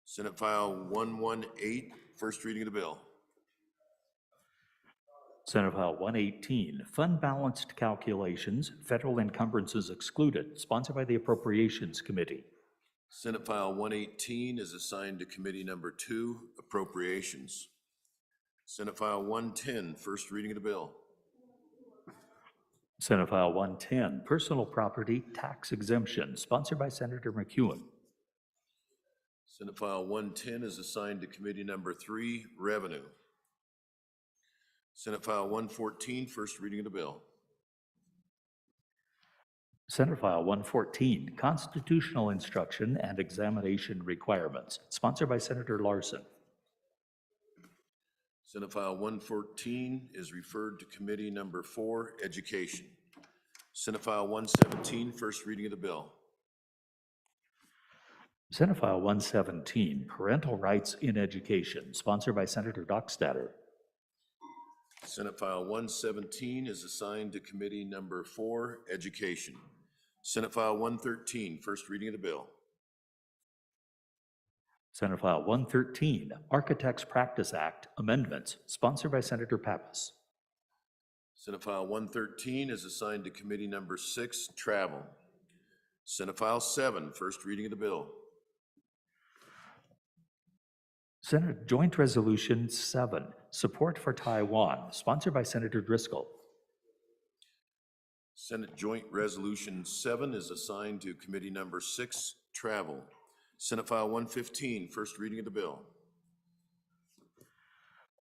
Senate File 118, first reading of the bill. Senate File 118, Fund Balanced Calculations, Federal Encumbrances Excluded, sponsored by the Appropriations Committee. Senate File 118 is assigned to Committee Number 2, Appropriations. Senate File 110, first reading of the bill. Senate File 110, Personal Property Tax Exemption, sponsored by Senator McEwen. Senate File 110 is assigned to Committee Number 3, Revenue. Senate File 114, first reading of the bill. Senate File 114, Constitutional Instruction and Examination Requirements, sponsored by Senator Larson. Senate File 114 is referred to Committee Number 4, Education. Senate File 117, first reading of the bill. Senate File 117, Parental Rights in Education, sponsored by Senator Dockstader. Senate File 117 is assigned to Committee Number 4, Education. Senate File 113, first reading of the bill. Senate File 113, Architects Practice Act Amendments, sponsored by Senator Pappas. Senate File 113 is assigned to Committee Number 6, Travel. Senate File 7, first reading of the bill. Senate Joint Resolution 7, Support for Taiwan, sponsored by Senator Driscoll. Senate Joint Resolution 7 is assigned to Committee Number 6, Travel. Senate File 115, first reading of the bill.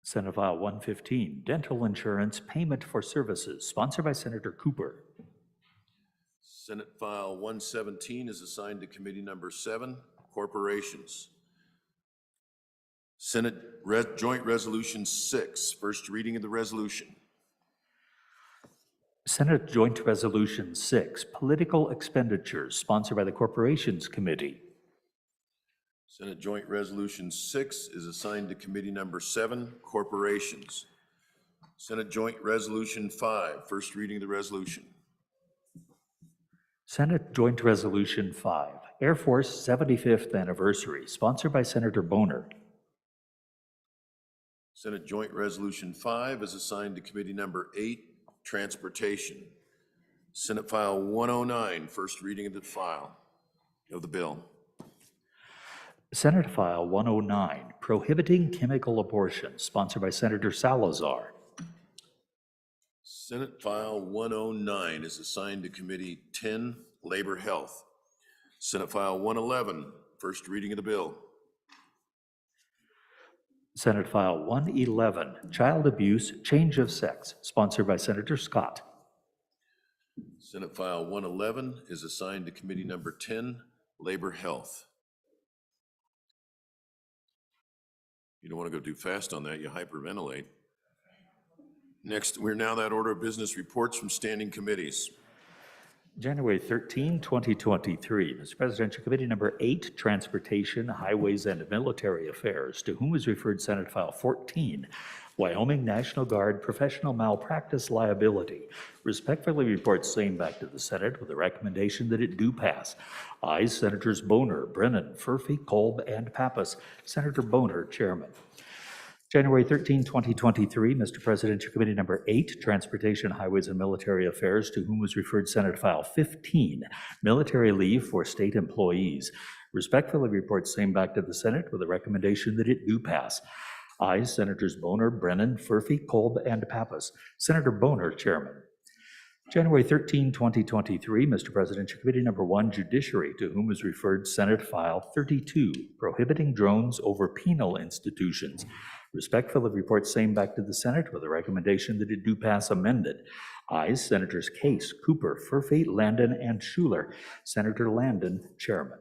Senate File 115, Dental Insurance Payment for Services, sponsored by Senator Cooper. Senate File 117 is assigned to Committee Number 7, Corporations. Senate Joint Resolution 6, first reading of the resolution. Senate Joint Resolution 6, Political Expenditures, sponsored by the Corporations Committee. Senate Joint Resolution 6 is assigned to Committee Number 7, Corporations. Senate Joint Resolution 5, first reading of the resolution. Senate Joint Resolution 5, Air Force 75th Anniversary, sponsored by Senator Boner. Senate Joint Resolution 5 is assigned to Committee Number 8, Transportation. Senate File 109, first reading of the bill. Senate File 109, Prohibiting Chemical Abortion, sponsored by Senator Salazar. Senate File 109 is assigned to Committee 10, Labor Health. Senate File 111, first reading of the bill. Senate File 111, Child Abuse, Change of Sex, sponsored by Senator Scott. Senate File 111 is assigned to Committee Number 10, Labor Health. You don't want to go too fast on that, you hyperventilate. Next, we're now that order of business reports from standing committees. January 13, 2023, Mr. Presidential Committee Number 8, Transportation, Highways, and Military Affairs, to whom is referred Senate File 14, Wyoming National Guard Professional Malpractice Liability. Respectfully reports same back to the Senate with a recommendation that it do pass. Ayes, Senators Boner, Brennan, Furphy, Kolb, and Pappas. Senator Boner, Chairman. January 13, 2023, Mr. Presidential Committee Number 8, Transportation, Highways, and Military Affairs, to whom was referred Senate File 15, Military Leave for State Employees. Respectfully reports same back to the Senate with a recommendation that it do pass. Ayes, Senators Boner, Brennan, Furphy, Kolb, and Pappas. Senator Boner, Chairman. January 13, 2023, Mr. Presidential Committee Number 1, Judiciary, to whom is referred Senate File 32, Prohibiting Drones Over Penal Institutions. Respectfully report same back to the Senate with a recommendation that it do pass amended. Ayes, Senators Case, Cooper, Furphy, Landon, and Schuler. Senator Landon, Chairman.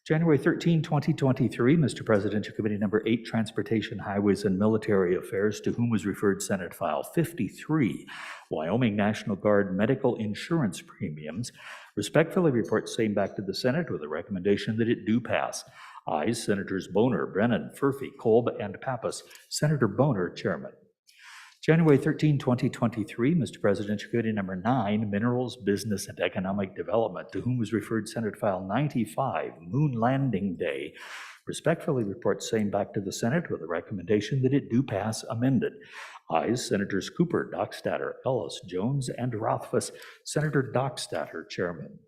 January 13, 2023, Mr. Presidential Committee Number 8, Transportation, Highways, and Military Affairs, to whom was referred Senate File 53, Wyoming National Guard Medical Insurance Premiums. Respectfully report same back to the Senate with a recommendation that it do pass. Ayes, Senators Boner, Brennan, Furphy, Kolb, and Pappas. Senator Boner, Chairman. January 13, 2023, Mr. Presidential Committee Number 9, Minerals, Business, and Economic Development, to whom was referred Senate File 95, Moon Landing Day. Respectfully report same back to the Senate with a recommendation that it do pass amended. Ayes, Senators Cooper, Dockstader, Ellis, Jones, and Rothfuss. Senator Dockstader, Chairman.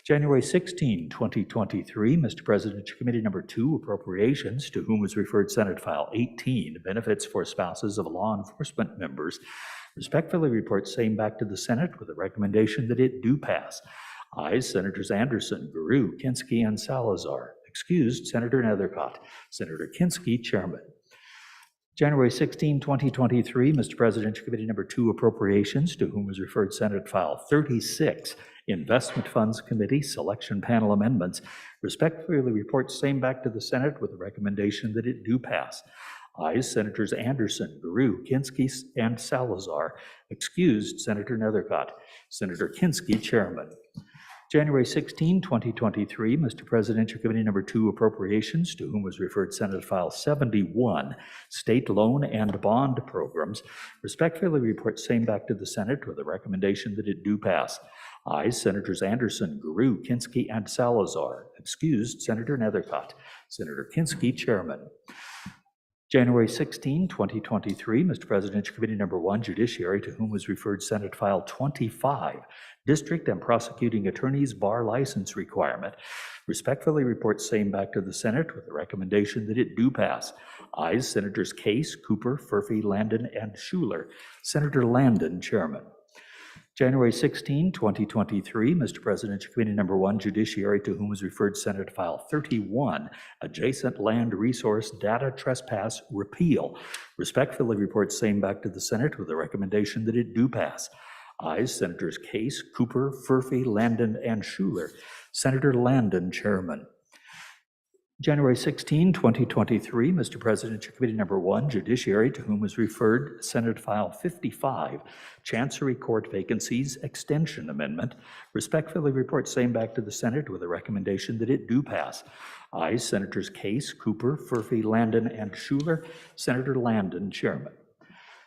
January 16, 2023, Mr. Presidential Committee Number 2, Appropriations, to whom was referred Senate File 18, Benefits for Spouses of Law Enforcement Members. Respectfully report same back to the Senate with a recommendation that it do pass. Ayes, Senators Anderson, Guru, Kinski, and Salazar. Excused, Senator Nethercott. Senator Kinski, Chairman. January 16, 2023, Mr. Presidential Committee Number 2, Appropriations, to whom was referred Senate File 36, Investment Funds Committee, Selection Panel Amendments. Respectfully report same back to the Senate with a recommendation that it do pass. Ayes, Senators Anderson, Guru, Kinski, and Salazar. Excused, Senator Nethercott. Senator Kinski, Chairman. January 16, 2023, Mr. Presidential Committee Number 2, Appropriations, to whom was referred Senate File 71, State Loan and Bond Programs. Respectfully report same back to the Senate with a recommendation that it do pass. Ayes, Senators Anderson, Guru, Kinski, and Salazar. Excused, Senator Nethercott. Senator Kinski, Chairman. January 16, 2023, Mr. Presidential Committee Number 1, Judiciary, to whom was referred Senate File 25, District and Prosecuting Attorneys Bar License Requirement. Respectfully report same back to the Senate with a recommendation that it do pass. Ayes, Senators Case, Cooper, Furphy, Landon, and Schuler. Senator Landon, Chairman. January 16, 2023, Mr. Presidential Committee Number 1, Judiciary, to whom was referred Senate File 31, Adjacent Land Resource Data Trespass Repeal. Respectfully report same back to the Senate with a recommendation that it do pass. Ayes, Senators Case, Cooper, Furphy, Landon, and Schuler. Senator Landon, Chairman. January 16, 2023, Mr. Presidential Committee Number 1, Judiciary, to whom was referred Senate File 55, Chancery Court Vacancies Extension Amendment. Respectfully report same back to the Senate with a recommendation that it do pass. Ayes, Senators Case, Cooper, Furphy, Landon, and Schuler. Senator Landon, Chairman.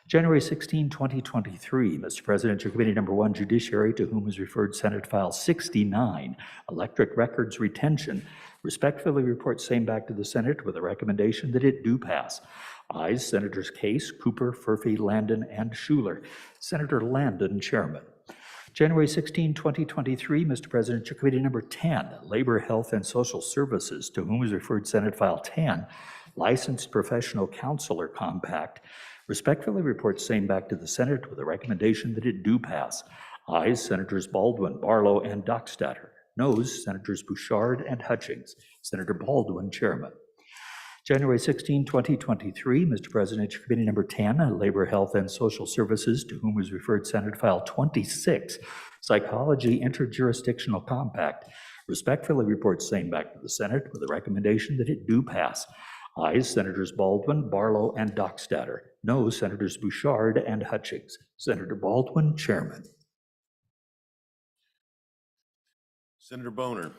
January 16, 2023, Mr. Presidential Committee Number 1, Judiciary, to whom is referred Senate File 69, Electric Records Retention. Respectfully report same back to the Senate with a recommendation that it do pass. Ayes, Senators Case, Cooper, Furphy, Landon, and Schuler. Senator Landon, Chairman. January 16, 2023, Mr. Presidential Committee Number 10, Labor, Health, and Social Services, to whom is referred Senate File 10, Licensed Professional Counselor Compact. Respectfully report same back to the Senate with a recommendation that it do pass. Ayes, Senators Baldwin, Barlow, and Dockstader. Noes, Senators Bouchard and Hutchings. Senator Baldwin, Chairman. January 16, 2023, Mr. Presidential Committee Number 10, Labor, Health, and Social Services, to whom was referred Senate File 26, Psychology Interjurisdictional Compact. Respectfully report same back to the Senate with a recommendation that it do pass. Ayes, Senators Baldwin, Barlow, and Dockstader. No, Senators Bouchard and Hutchings. Senator Baldwin, Chairman. Senator Boner.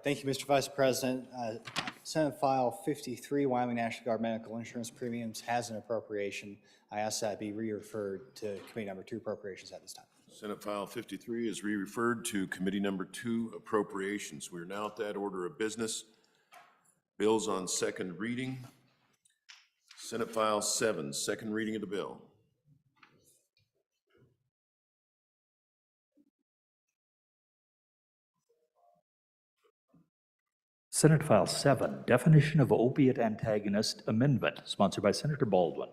Thank you, Mr. Vice President. Senate File 53, Wyoming National Guard Medical Insurance Premiums, has an appropriation. I ask that be re-referred to Committee Number 2 Appropriations at this time. Senate File 53 is re-referred to Committee Number 2 Appropriations. We are now at that order of business. Bills on second reading. Senate File 7, second reading of the bill. Senate File 7, Definition of Opiate Antagonist Amendment, sponsored by Senator Baldwin.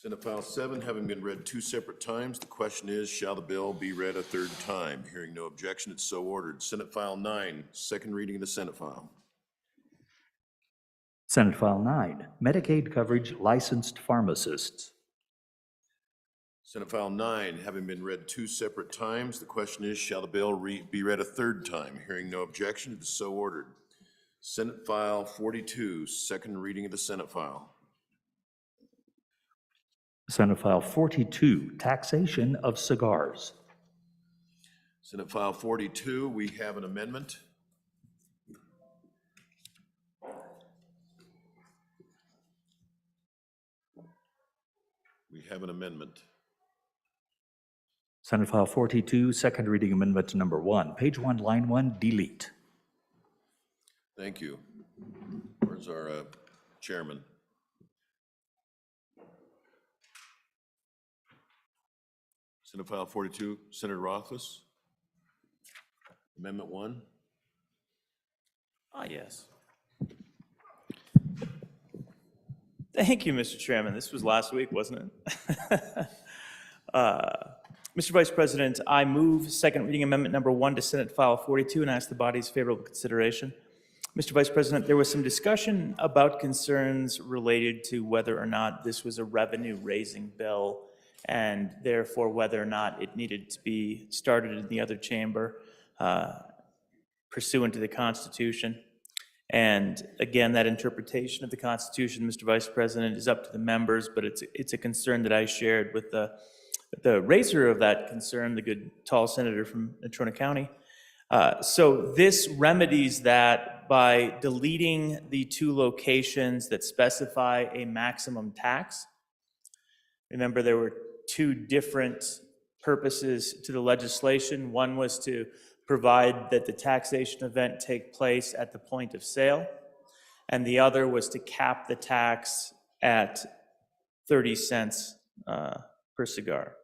Senate File 7 having been read 2 separate times, the question is, shall the bill be read a third time? Hearing no objection, it's so ordered. Senate File 9, second reading of the Senate file. Senate File 9, Medicaid coverage licensed pharmacists. Senate File 9 having been read 2 separate times, the question is, shall the bill be read a third time? Hearing no objection, it is so ordered. Senate File 42, second reading of the Senate file. Senate File 42, taxation of cigars. Senate File 42, we have an amendment. We have an amendment. Senate File 42, second reading amendment number 1, page 1, line 1, delete. Thank you. Where's our chairman? Senate File 42, Senator Rothfuss. Amendment 1. Ah, yes. Thank you, Mr. Chairman. This was last week, wasn't it? Mr. Vice President, I move second reading amendment number 1 to Senate File 42 and ask the body's favorable consideration. Mr. Vice President, there was some discussion about concerns related to whether or not this was a revenue-raising bill and therefore whether or not it needed to be started in the other chamber pursuant to the Constitution. And again, that interpretation of the Constitution, Mr. Vice President, is up to the members, but it's a concern that I shared with the raiser of that concern, the good tall senator from Natrona County. So this remedies that by deleting the 2 locations that specify a maximum tax. Remember, there were 2 different purposes to the legislation. One was to provide that the taxation event take place at the point of sale, and the other was to cap the tax at 30 cents per cigar.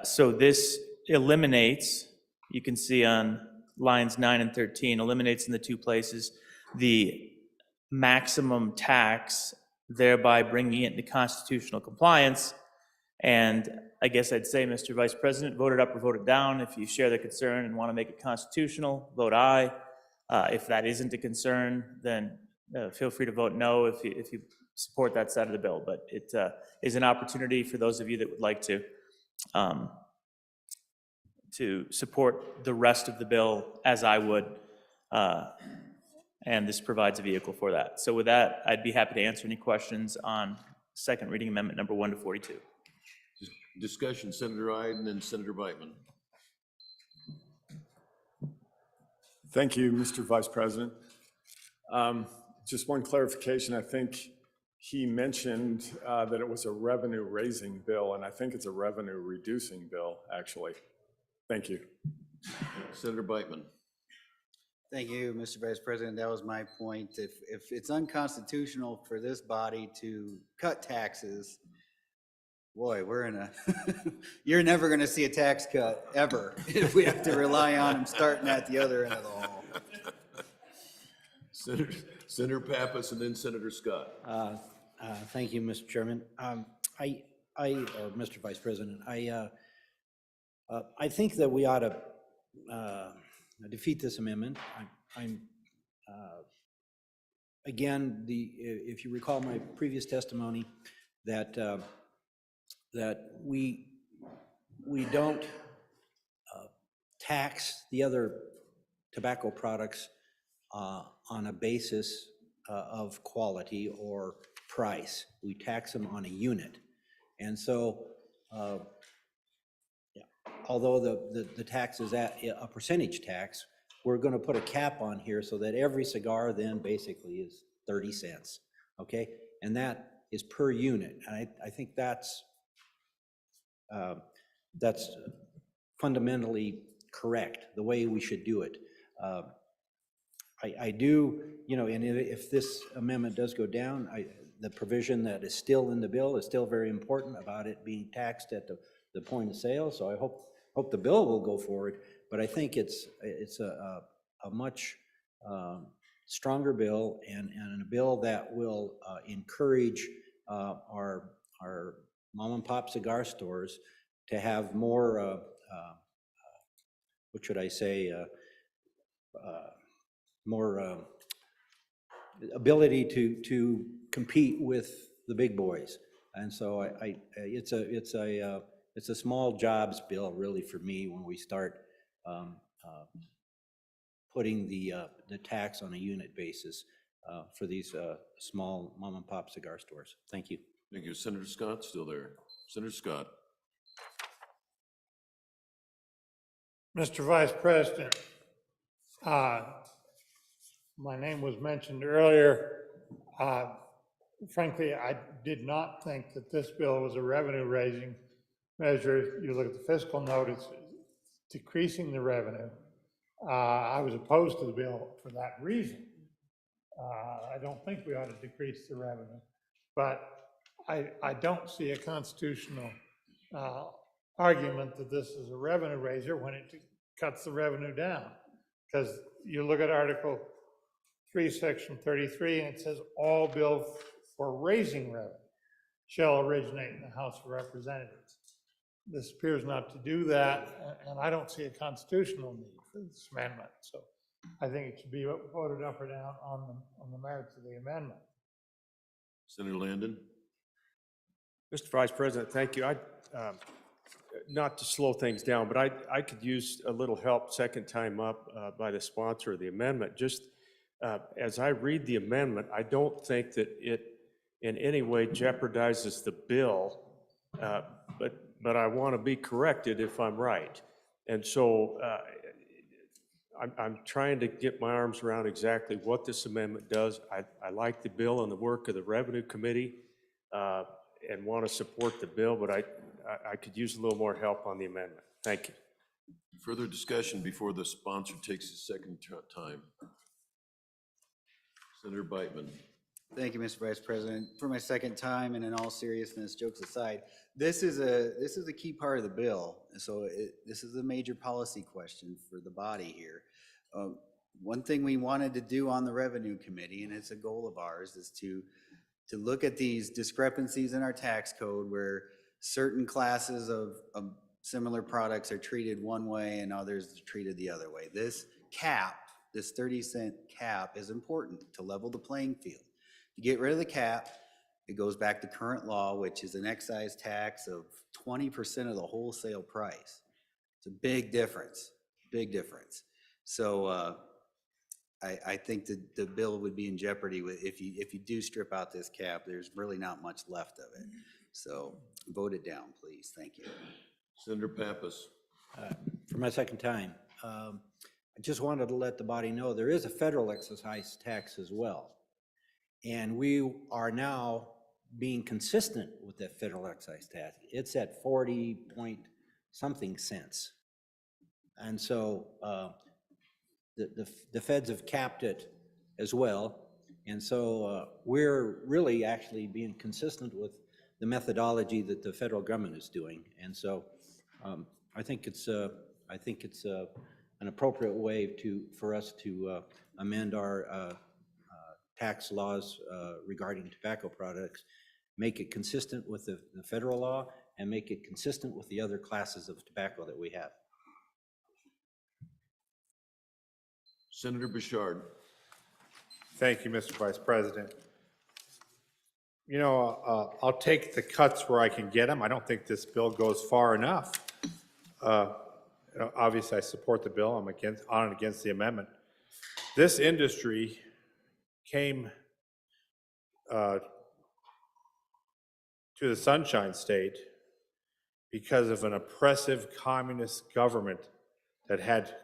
So this eliminates, you can see on lines 9 and 13, eliminates in the 2 places the maximum tax, thereby bringing it into constitutional compliance. And I guess I'd say, Mr. Vice President, vote it up or vote it down. If you share the concern and want to make it constitutional, vote aye. If that isn't a concern, then feel free to vote no if you support that side of the bill. But it is an opportunity for those of you that would like to support the rest of the bill as I would, and this provides a vehicle for that. So with that, I'd be happy to answer any questions on second reading amendment number 1 to 42. Discussion, Senator Iden and Senator Beitman. Thank you, Mr. Vice President. Just one clarification. I think he mentioned that it was a revenue-raising bill, and I think it's a revenue-reducing bill, actually. Thank you. Senator Beitman. Thank you, Mr. Vice President. That was my point. If it's unconstitutional for this body to cut taxes, boy, we're in a, you're never going to see a tax cut, ever, if we have to rely on them starting at the other end of the hall. Senator Pappas and then Senator Scott. Thank you, Mr. Chairman. Or Mr. Vice President, I think that we ought to defeat this amendment. Again, if you recall my previous testimony, that we don't tax the other tobacco products on a basis of quality or price. We tax them on a unit. And so, although the tax is at a percentage tax, we're going to put a cap on here so that every cigar then basically is 30 cents, okay? And that is per unit. And I think that's fundamentally correct, the way we should do it. I do, and if this amendment does go down, the provision that is still in the bill is still very important about it being taxed at the point of sale. So I hope the bill will go forward, but I think it's a much stronger bill and a bill that will encourage our our mom and pop cigar stores to have more, what should I say, more ability to compete with the big boys. And so it's a small jobs bill really for me when we start putting the tax on a unit basis for these small mom and pop cigar stores. Thank you. Thank you. Senator Scott, still there. Senator Scott. Mr. Vice President, my name was mentioned earlier. Frankly, I did not think that this bill was a revenue-raising measure. You look at the fiscal note, it's decreasing the revenue. I was opposed to the bill for that reason. I don't think we ought to decrease the revenue, but I don't see a constitutional argument that this is a revenue raiser when it cuts the revenue down. Because you look at Article 3, Section 33, and it says all bills for raising revenue shall originate in the House of Representatives. This appears not to do that, and I don't see a constitutional need for this amendment. So I think it should be voted up or down on the merits of the amendment. Senator Landon. Mr. Vice President, thank you. Not to slow things down, but I could use a little help second time up by the sponsor of the amendment. Just as I read the amendment, I don't think that it in any way jeopardizes the bill, but I want to be corrected if I'm right. And so I'm trying to get my arms around exactly what this amendment does. I like the bill and the work of the Revenue Committee and want to support the bill, but I could use a little more help on the amendment. Thank you. Further discussion before the sponsor takes his second time. Senator Beitman. Thank you, Mr. Vice President. For my second time, and in all seriousness, jokes aside, this is a key part of the bill. So this is a major policy question for the body here. One thing we wanted to do on the Revenue Committee, and it's a goal of ours, is to look at these discrepancies in our tax code where certain classes of similar products are treated one way and others are treated the other way. This cap, this 30-cent cap, is important to level the playing field. To get rid of the cap, it goes back to current law, which is an excise tax of 20% of the wholesale price. It's a big difference, big difference. So I think that the bill would be in jeopardy if you do strip out this cap. There's really not much left of it. So vote it down, please. Thank you. Senator Pappas. For my second time, I just wanted to let the body know there is a federal excise tax as well. And we are now being consistent with that federal excise tax. It's at 40 point something cents. And so the feds have capped it as well. And so we're really actually being consistent with the methodology that the federal government is doing. And so I think it's an appropriate way for us to amend our tax laws regarding tobacco products, make it consistent with the federal law, and make it consistent with the other classes of tobacco that we have. Senator Bouchard. Thank you, Mr. Vice President. You know, I'll take the cuts where I can get them. I don't think this bill goes far enough. Obviously, I support the bill. I'm on and against the amendment. This industry came to the Sunshine State because of an oppressive communist government that had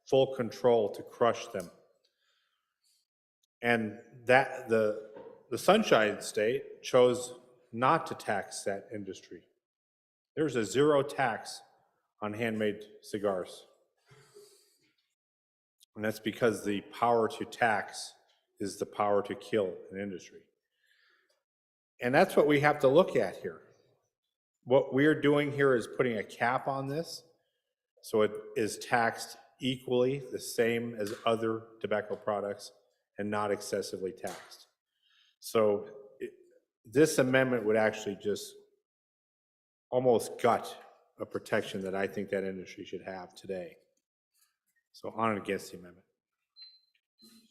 full control to crush them. And that the Sunshine State chose not to tax that industry. There's a zero tax on handmade cigars. And that's because the power to tax is the power to kill an industry. And that's what we have to look at here. What we're doing here is putting a cap on this, so it is taxed equally, the same as other tobacco products, and not excessively taxed. So this amendment would actually just almost gut a protection that I think that industry should have today. So on and against the amendment.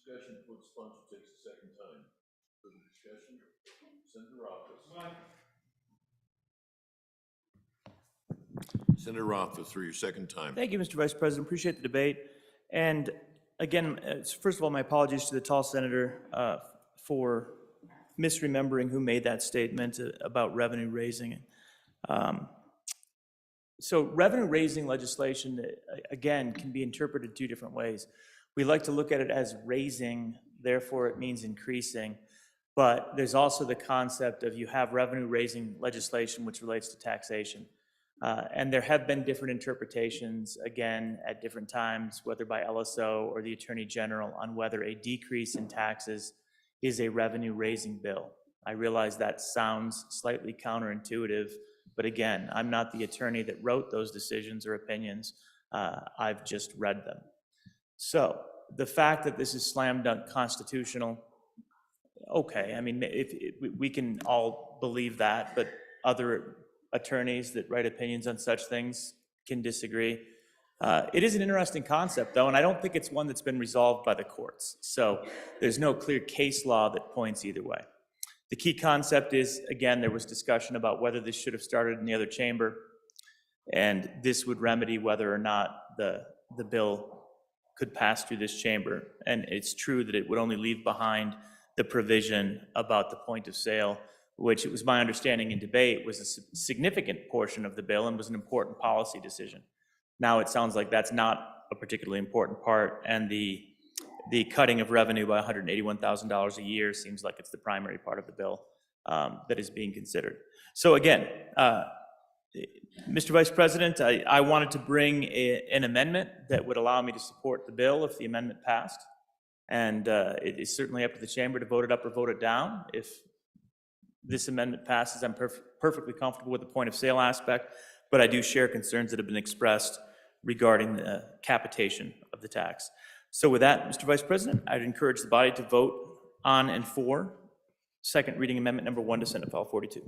Discussion before the sponsor takes a second time. Further discussion? Senator Rothfuss. Senator Rothfuss, through your second time. Thank you, Mr. Vice President. Appreciate the debate. And again, first of all, my apologies to the tall senator for misremembering who made that statement about revenue raising. So revenue raising legislation, again, can be interpreted two different ways. We like to look at it as raising, therefore it means increasing. But there's also the concept of you have revenue raising legislation which relates to taxation. And there have been different interpretations, again, at different times, whether by LSO or the Attorney General, on whether a decrease in taxes is a revenue-raising bill. I realize that sounds slightly counterintuitive, but again, I'm not the attorney that wrote those decisions or opinions. I've just read them. So the fact that this is slam dunk constitutional, okay, I mean, we can all believe that, but other attorneys that write opinions on such things can disagree. It is an interesting concept, though, and I don't think it's one that's been resolved by the courts. So there's no clear case law that points either way. The key concept is, again, there was discussion about whether this should have started in the other chamber, and this would remedy whether or not the bill could pass through this chamber. And it's true that it would only leave behind the provision about the point of sale, which it was my understanding in debate was a significant portion of the bill and was an important policy decision. Now it sounds like that's not a particularly important part, and the cutting of revenue by $181,000 a year seems like it's the primary part of the bill that is being considered. So again, Mr. Vice President, I wanted to bring an amendment that would allow me to support the bill if the amendment passed. And it is certainly up to the chamber to vote it up or vote it down. If this amendment passes, I'm perfectly comfortable with the point of sale aspect, but I do share concerns that have been expressed regarding the capitation of the tax. So with that, Mr. Vice President, I'd encourage the body to vote on and for second reading amendment number 1 to Senate File 42.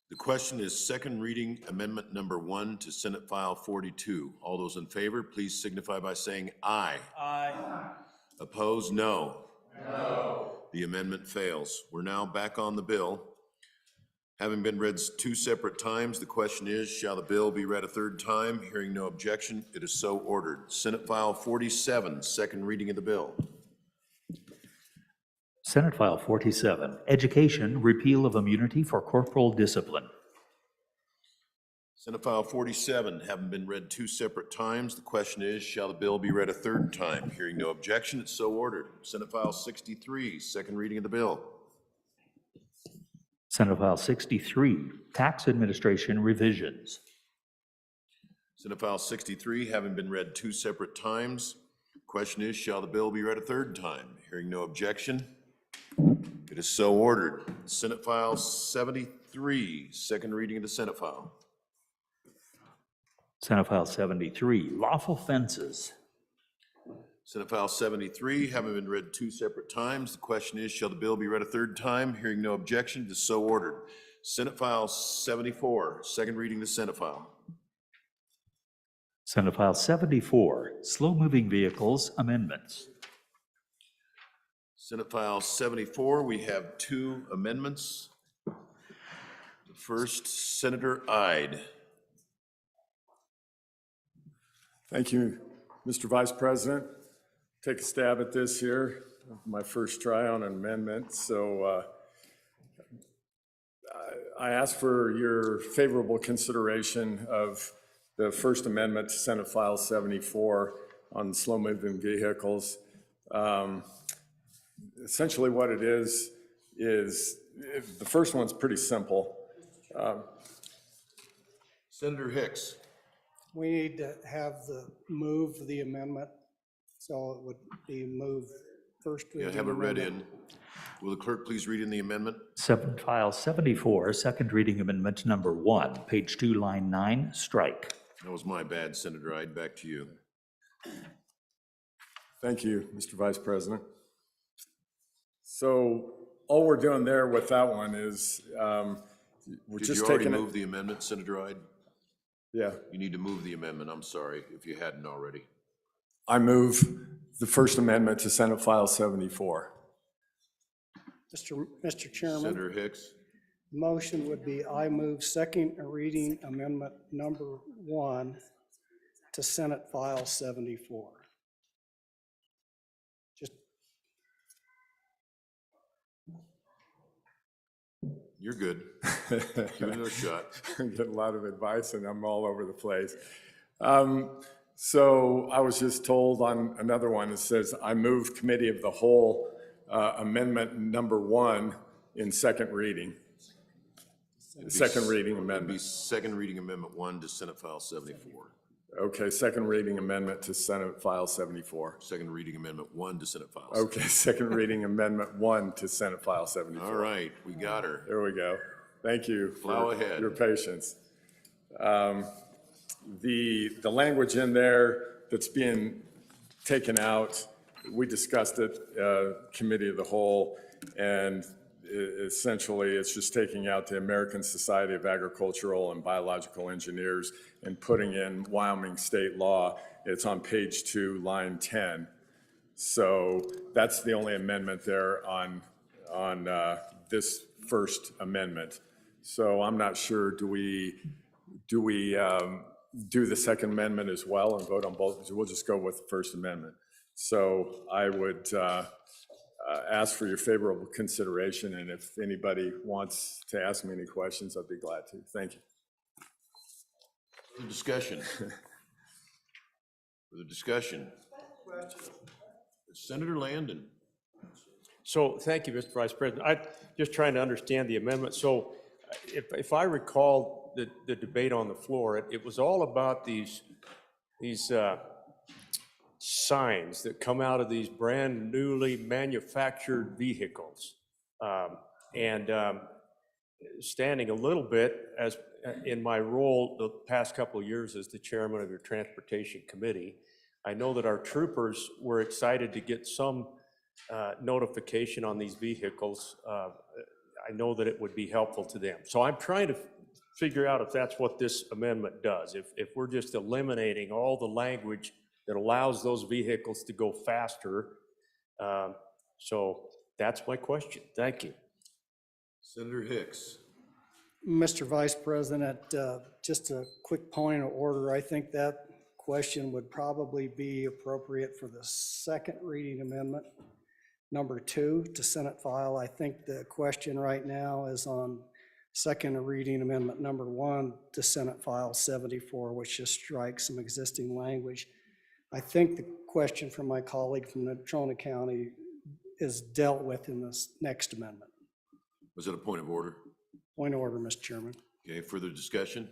The question is second reading amendment number 1 to Senate File 42. All those in favor, please signify by saying aye. Aye. Opposed, no. No. The amendment fails. We're now back on the bill. Having been read 2 separate times, the question is, shall the bill be read a third time? Hearing no objection, it is so ordered. Senate File 47, second reading of the bill. Senate File 47, Education, Repeal of Immunity for Corporal Discipline. Senate File 47, having been read 2 separate times, the question is, shall the bill be read a third time? Hearing no objection, it's so ordered. Senate File 63, second reading of the bill. Senate File 63, Tax Administration Revisions. Senate File 63, having been read 2 separate times, the question is, shall the bill be read a third time? Hearing no objection, it is so ordered. Senate File 73, second reading of the Senate File. Senate File 73, Lawful Fences. Senate File 73, having been read 2 separate times, the question is, shall the bill be read a third time? Hearing no objection, it is so ordered. Senate File 74, second reading of the Senate File. Senate File 74, Slow-Moving Vehicles Amendments. Senate File 74, we have 2 amendments. The first, Senator Ide. Thank you, Mr. Vice President. Take a stab at this here, my first try on an amendment. So I ask for your favorable consideration of the First Amendment to Senate File 74 on slow-moving vehicles. Essentially what it is the first one's pretty simple. Senator Hicks. We need to have move the amendment, so it would be moved first. Yeah, have it read in. Will the clerk please read in the amendment? Senate File 74, second reading amendment number 1, page 2, line 9, strike. That was my bad, Senator Ide. Back to you. Thank you, Mr. Vice President. So all we're doing there with that one is we're Did you just already taking move it. the amendment, Senator Ide? Yeah, You need to move the amendment, I'm sorry, if you hadn't already. I move the First Amendment to Senate File 74. Mr. Chairman, Senator Hicks, motion would be I move second reading amendment number 1 to Senate File 74. Just, you're good. Give it another shot. I get a lot of advice and I'm all over the place. So I was just told on another one, it says, I move Committee of the Whole Amendment number 1 in second reading. Second reading It'd be amendment. second reading amendment 1 to Senate File 74. Okay, second reading amendment to Senate File 74. Second reading amendment 1 to Senate File. Okay, second reading amendment 1 to Senate File 74. All right, we got her. There we go. Thank you Plow for ahead. your patience. The language in there that's being taken out, we discussed it, Committee of the Whole, and essentially it's just taking out the American Society of Agricultural and Biological Engineers and putting in Wyoming state law. It's on page 2, line 10. So that's the only amendment there on this first amendment. So I'm not sure, do we do the Second Amendment as well and vote on both? We'll just go with the First Amendment. So I would ask for your favorable consideration, and if anybody wants to ask me any questions, I'd be glad to. Thank you. Further discussion? Further discussion? Senator Landon. So, thank you, Mr. Vice President. I'm just trying to understand the amendment. So, if I recall the debate on the floor, it was all about these signs that come out of these brand newly manufactured vehicles. Standing a little bit as in my role the past couple of years as the chairman of your Transportation Committee, I know that our troopers were excited to get some notification on these vehicles. I know that it would be helpful to them. So I'm trying to figure out if that's what this amendment does. If we're just eliminating all the language that allows those vehicles to go faster. So that's my question. Thank you. Senator Hicks. Mr. Vice President, just a quick point of order. I think that question would probably be appropriate for the second reading amendment, number 2 to Senate file. I think the question right now is on second reading amendment number 1 to Senate file 74, which just strikes some existing language. I think the question from my colleague from Natrona County is dealt with in this next amendment. Was it a point of order? Point of order, Mr. Chairman. Okay, further discussion?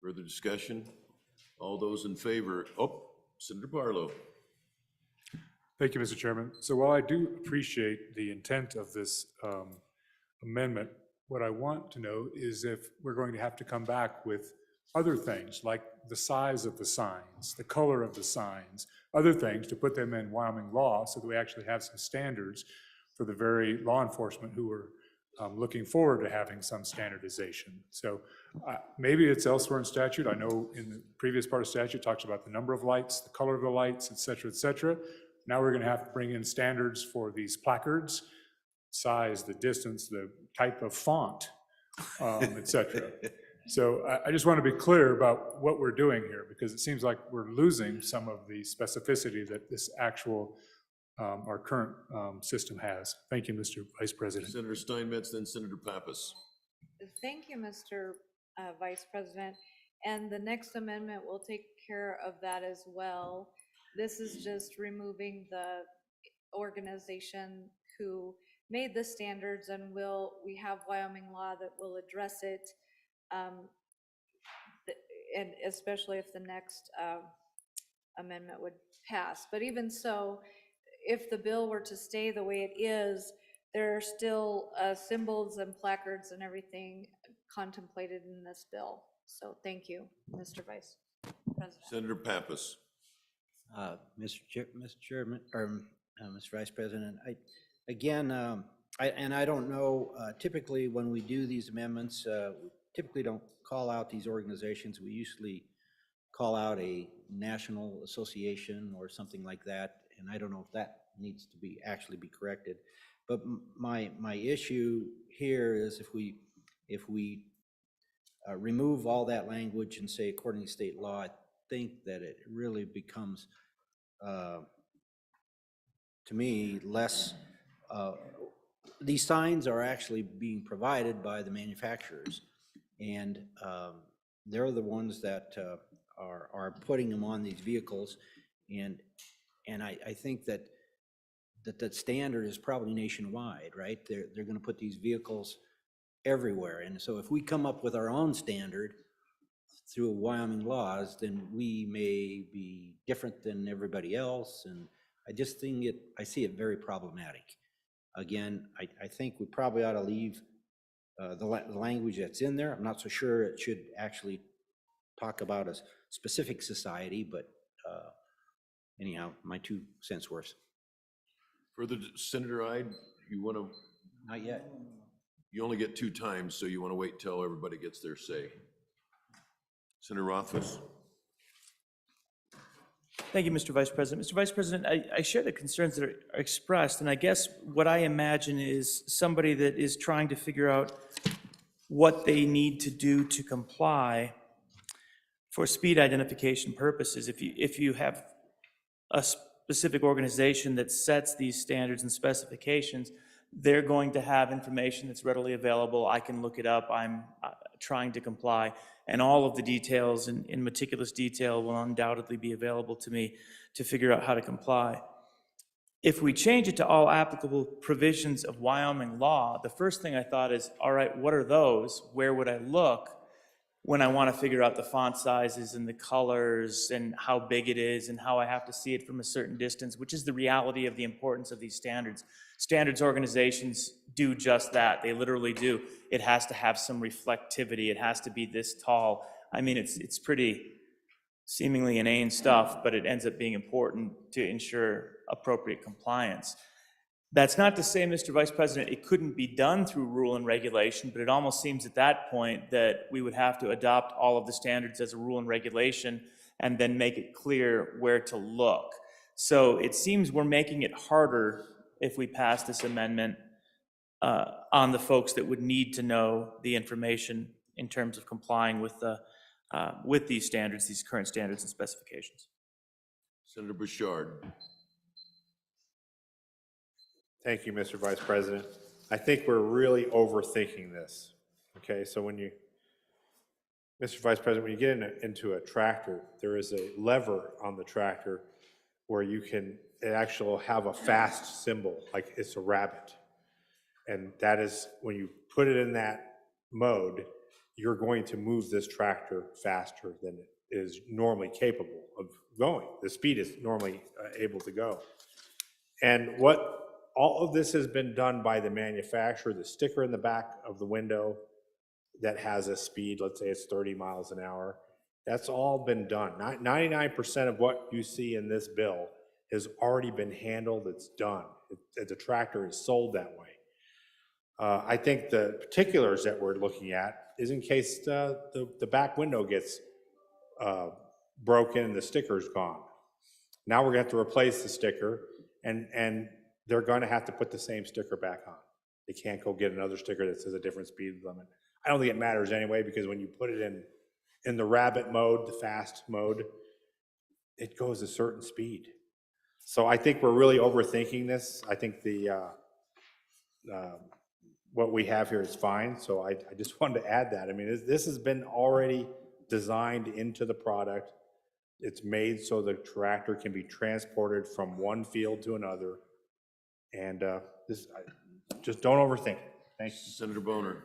Further discussion? All those in favor? Oh, Senator Barlow. Thank you, Mr. Chairman. So while I do appreciate the intent of this amendment, what I want to know is if we're going to have to come back with other things like the size of the signs, the color of the signs, other things to put them in Wyoming law so that we actually have some standards for the very law enforcement who are looking forward to having some standardization. So maybe it's elsewhere in statute. I know in the previous part of statute it talks about the number of lights, the color of the lights, et cetera, et cetera. Now we're gonna have to bring in standards for these placards, size, the distance, the type of font, et cetera. So I just want to be clear about what we're doing here, because it seems like we're losing some of the specificity that this actual, our current system has. Thank you, Mr. Vice President. Senator Steinmetz, then Senator Pappas. Thank you, Mr. Vice President. And the next amendment will take care of that as well. This is just removing the organization who made the standards, and we have Wyoming law that will address it. And especially if the next amendment would pass. But even so, if the bill were to stay the way it is, there are still symbols and placards and everything contemplated in this bill. So thank you, Mr. Vice President. Senator Pappas. Mr. Chairman, or Mr. Vice President, again, And I don't know, typically when we do these amendments, we typically don't call out these organizations. We usually call out a national association or something like that. And I don't know if that needs to be, actually be corrected. But my issue here is if we remove all that language and say according to state law, I think that it really becomes, to me, less, these signs are actually being provided by the manufacturers. And they're the ones that are putting them on these vehicles. And I think that standard is probably nationwide, right? They're gonna put these vehicles everywhere. And so if we come up with our own standard through Wyoming laws, then we may be different than everybody else. And I just think I see it very problematic. Again, I think we probably ought to leave the language that's in there. I'm not so sure it should actually talk about a specific society, but anyhow, my 2 cents worth. Further, Senator Ide, you want to? Not yet. You only get 2 times, so you want to wait till everybody gets their say. Senator Rothfuss. Thank you, Mr. Vice President. Mr. Vice President, I share the concerns that are expressed, and I guess what I imagine is somebody that is trying to figure out what they need to do to comply for speed identification purposes. If you have a specific organization that sets these standards and specifications, they're going to have information that's readily available. I can look it up. I'm trying to comply. And all of the details in meticulous detail will undoubtedly be available to me to figure out how to comply. If we change it to all applicable provisions of Wyoming law, the first thing I thought is, all right, what are those? Where would I look when I want to figure out the font sizes and the colors and how big it is and how I have to see it from a certain distance, which is the reality of the importance of these standards. Standards organizations do just that. They literally do. It has to have some reflectivity. It has to be this tall. I mean, it's pretty seemingly inane stuff, but it ends up being important to ensure appropriate compliance. That's not to say, Mr. Vice President, it couldn't be done through rule and regulation, but it almost seems at that point that we would have to adopt all of the standards as a rule and regulation and then make it clear where to look. So it seems we're making it harder if we pass this amendment on the folks that would need to know the information in terms of complying with these standards, these current standards and specifications. Senator Bouchard. Thank you, Mr. Vice President. I think we're really overthinking this. Okay, so when you, Mr. Vice President, when you get into a tractor, there is a lever on the tractor where you can actually have a fast symbol, like it's a rabbit. And that is, when you put it in that mode, you're going to move this tractor faster than it is normally capable of going. The speed is normally able to go. And what all of this has been done by the manufacturer. The sticker in the back of the window that has a speed, let's say it's 30 miles an hour, that's all been done. 99% of what you see in this bill has already been handled, it's done. The tractor is sold that way. I think the particulars that we're looking at is in case the back window gets broken and the sticker's gone. Now we're gonna have to replace the sticker and they're gonna have to put the same sticker back on. They can't go get another sticker that says a different speed limit. I don't think it matters anyway, because when you put it in the rabbit mode, the fast mode, it goes a certain speed. So I think we're really overthinking this. I think what we have here is fine, so I just wanted to add that. I mean, this has been already designed into the product. It's made so the tractor can be transported from one field to another. And just don't overthink it. Thank you. Senator Boner.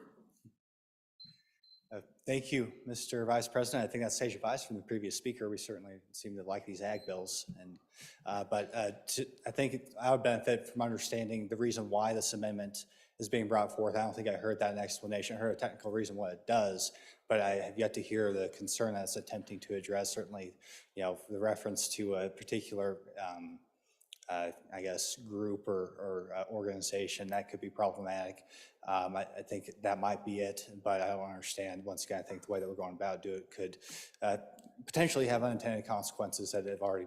Thank you, Mr. Vice President. I think that's sage advice from the previous speaker. We certainly seem to like these ag bills. And, I think I would benefit from understanding the reason why this amendment is being brought forth. I don't think I heard that explanation. I heard a technical reason what it does, but I have yet to hear the concern that it's attempting to address. Certainly, the reference to a particular I guess, group or organization, that could be problematic. I think that might be it, but I don't understand. Once again, I think the way that we're going about doing it could potentially have unintended consequences that have already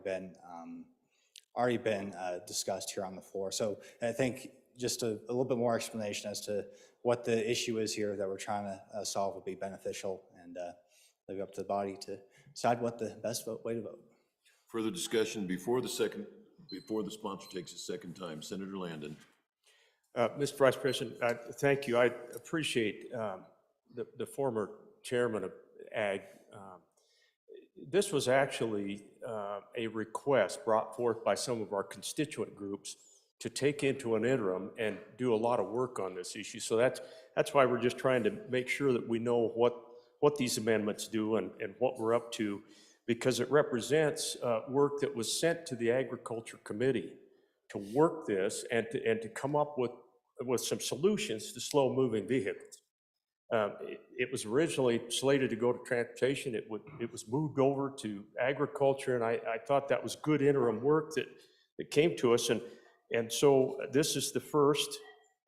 been discussed here on the floor. So I think just a little bit more explanation as to what the issue is here that we're trying to solve would be beneficial, and leave it up to the body to decide what the best way to vote. Further discussion before the sponsor takes a second time. Senator Landon. Mr. Vice President, thank you. I appreciate the former chairman of Ag. This was actually a request brought forth by some of our constituent groups to take into an interim and do a lot of work on this issue. So that's why we're just trying to make sure that we know what these amendments do and what we're up to, because it represents work that was sent to the Agriculture Committee to work this and to come up with some solutions to slow-moving vehicles. It was originally slated to go to transportation. It was moved over to agriculture, and I thought that was good interim work that came to us. And so this is the first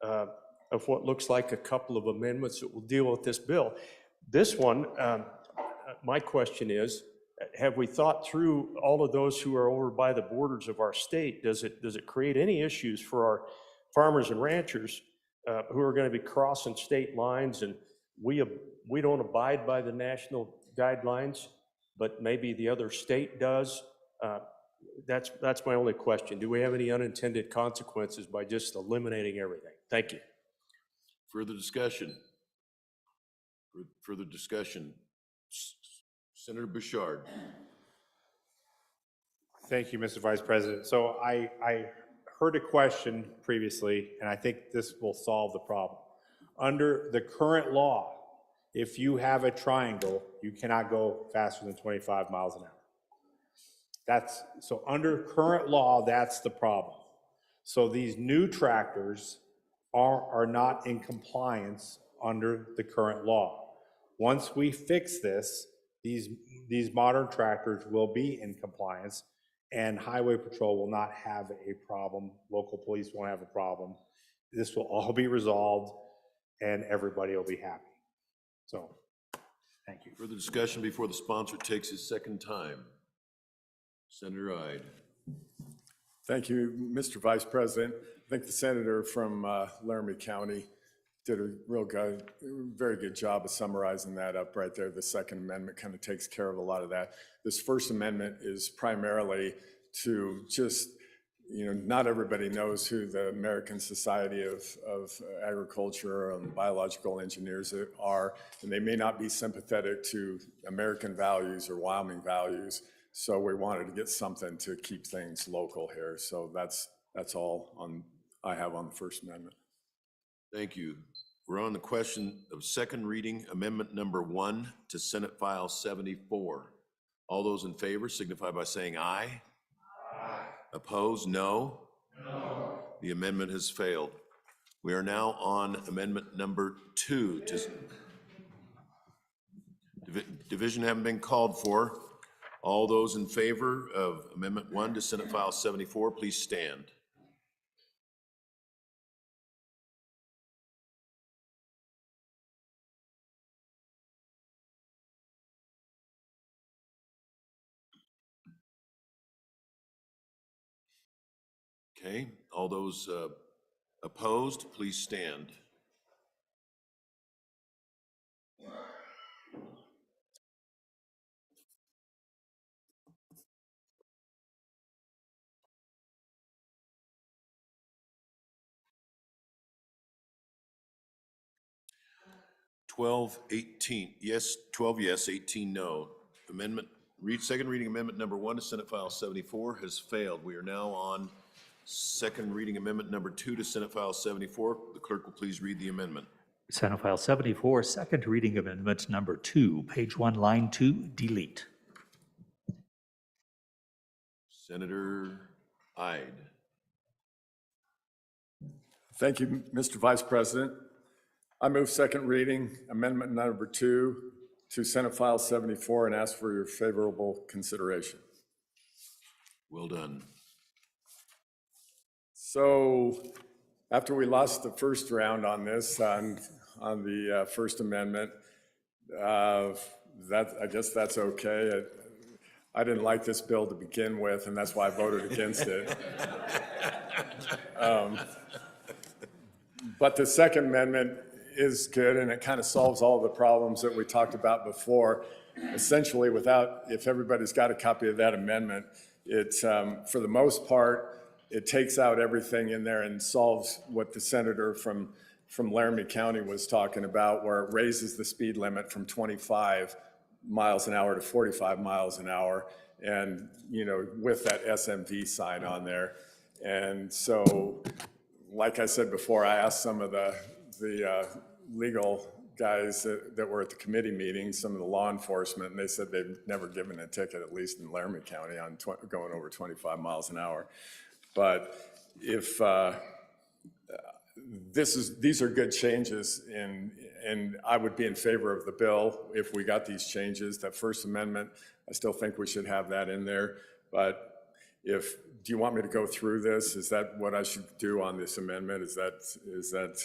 of what looks like a couple of amendments that will deal with this bill. This one, my question is, have we thought through all of those who are over by the borders of our state? Does it create any issues for our farmers and ranchers who are going to be crossing state lines, and we don't abide by the national guidelines, but maybe the other state does? That's my only question. Do we have any unintended consequences by just eliminating everything? Thank you. Further discussion? Further discussion? Senator Bouchard. Thank you, Mr. Vice President. So I heard a question previously, and I think this will solve the problem. Under the current law, if you have a triangle, you cannot go faster than 25 miles an hour. So under current law, that's the problem. So these new tractors are not in compliance under the current law. Once we fix this, these modern tractors will be in compliance, and Highway Patrol will not have a problem. Local police won't have a problem. This will all be resolved, and everybody will be happy. So, thank you. Further discussion before the sponsor takes his second time. Senator Ide. Thank you, Mr. Vice President. I think the senator from Laramie County did a very good job of summarizing that up right there. The Second Amendment kind of takes care of a lot of that. This First Amendment is primarily to just, not everybody knows who the American Society of Agriculture and Biological Engineers are, and they may not be sympathetic to American values or Wyoming values. So we wanted to get something to keep things local here. So that's all I have on the First Amendment. Thank you. We're on the question of second reading, amendment number 1 to Senate File 74. All those in favor signify by saying aye. Aye. Opposed, no? No. The amendment has failed. We are now on amendment number 2 to division having been called for. All those in favor of amendment 1 to Senate File 74, please stand. Okay, all those opposed, please stand. Twelve yes, 18 no. Second reading amendment number 1 to Senate File 74 has failed. We are now on second reading amendment number 2 to Senate File 74. The clerk will please read the amendment. Senate File 74, second reading amendment number 2, page 1, line 2, delete. Senator Ide. Thank you, Mr. Vice President. I move second reading amendment number 2 to Senate File 74 and ask for your favorable consideration. Well done. So after we lost the first round on this, on the First Amendment, I guess that's okay. I didn't like this bill to begin with, and that's why I voted against it. But the Second Amendment is good, and it kind of solves all the problems that we talked about before. Essentially, if everybody's got a copy of that amendment, it, for the most part, it takes out everything in there and solves what the senator from Laramie County was talking about, where it raises the speed limit from 25 miles an hour to 45 miles an hour, and, you know, with that SMV sign on there. And so, like I said before, I asked some of the legal guys that were at the committee meeting, some of the law enforcement, and they said they've never given a ticket, at least in Laramie County, on going over 25 miles an hour. But if these are good changes, and I would be in favor of the bill if we got these changes. That First Amendment, I still think we should have that in there. But do you want me to go through this? Is that what I should do on this amendment? Is that,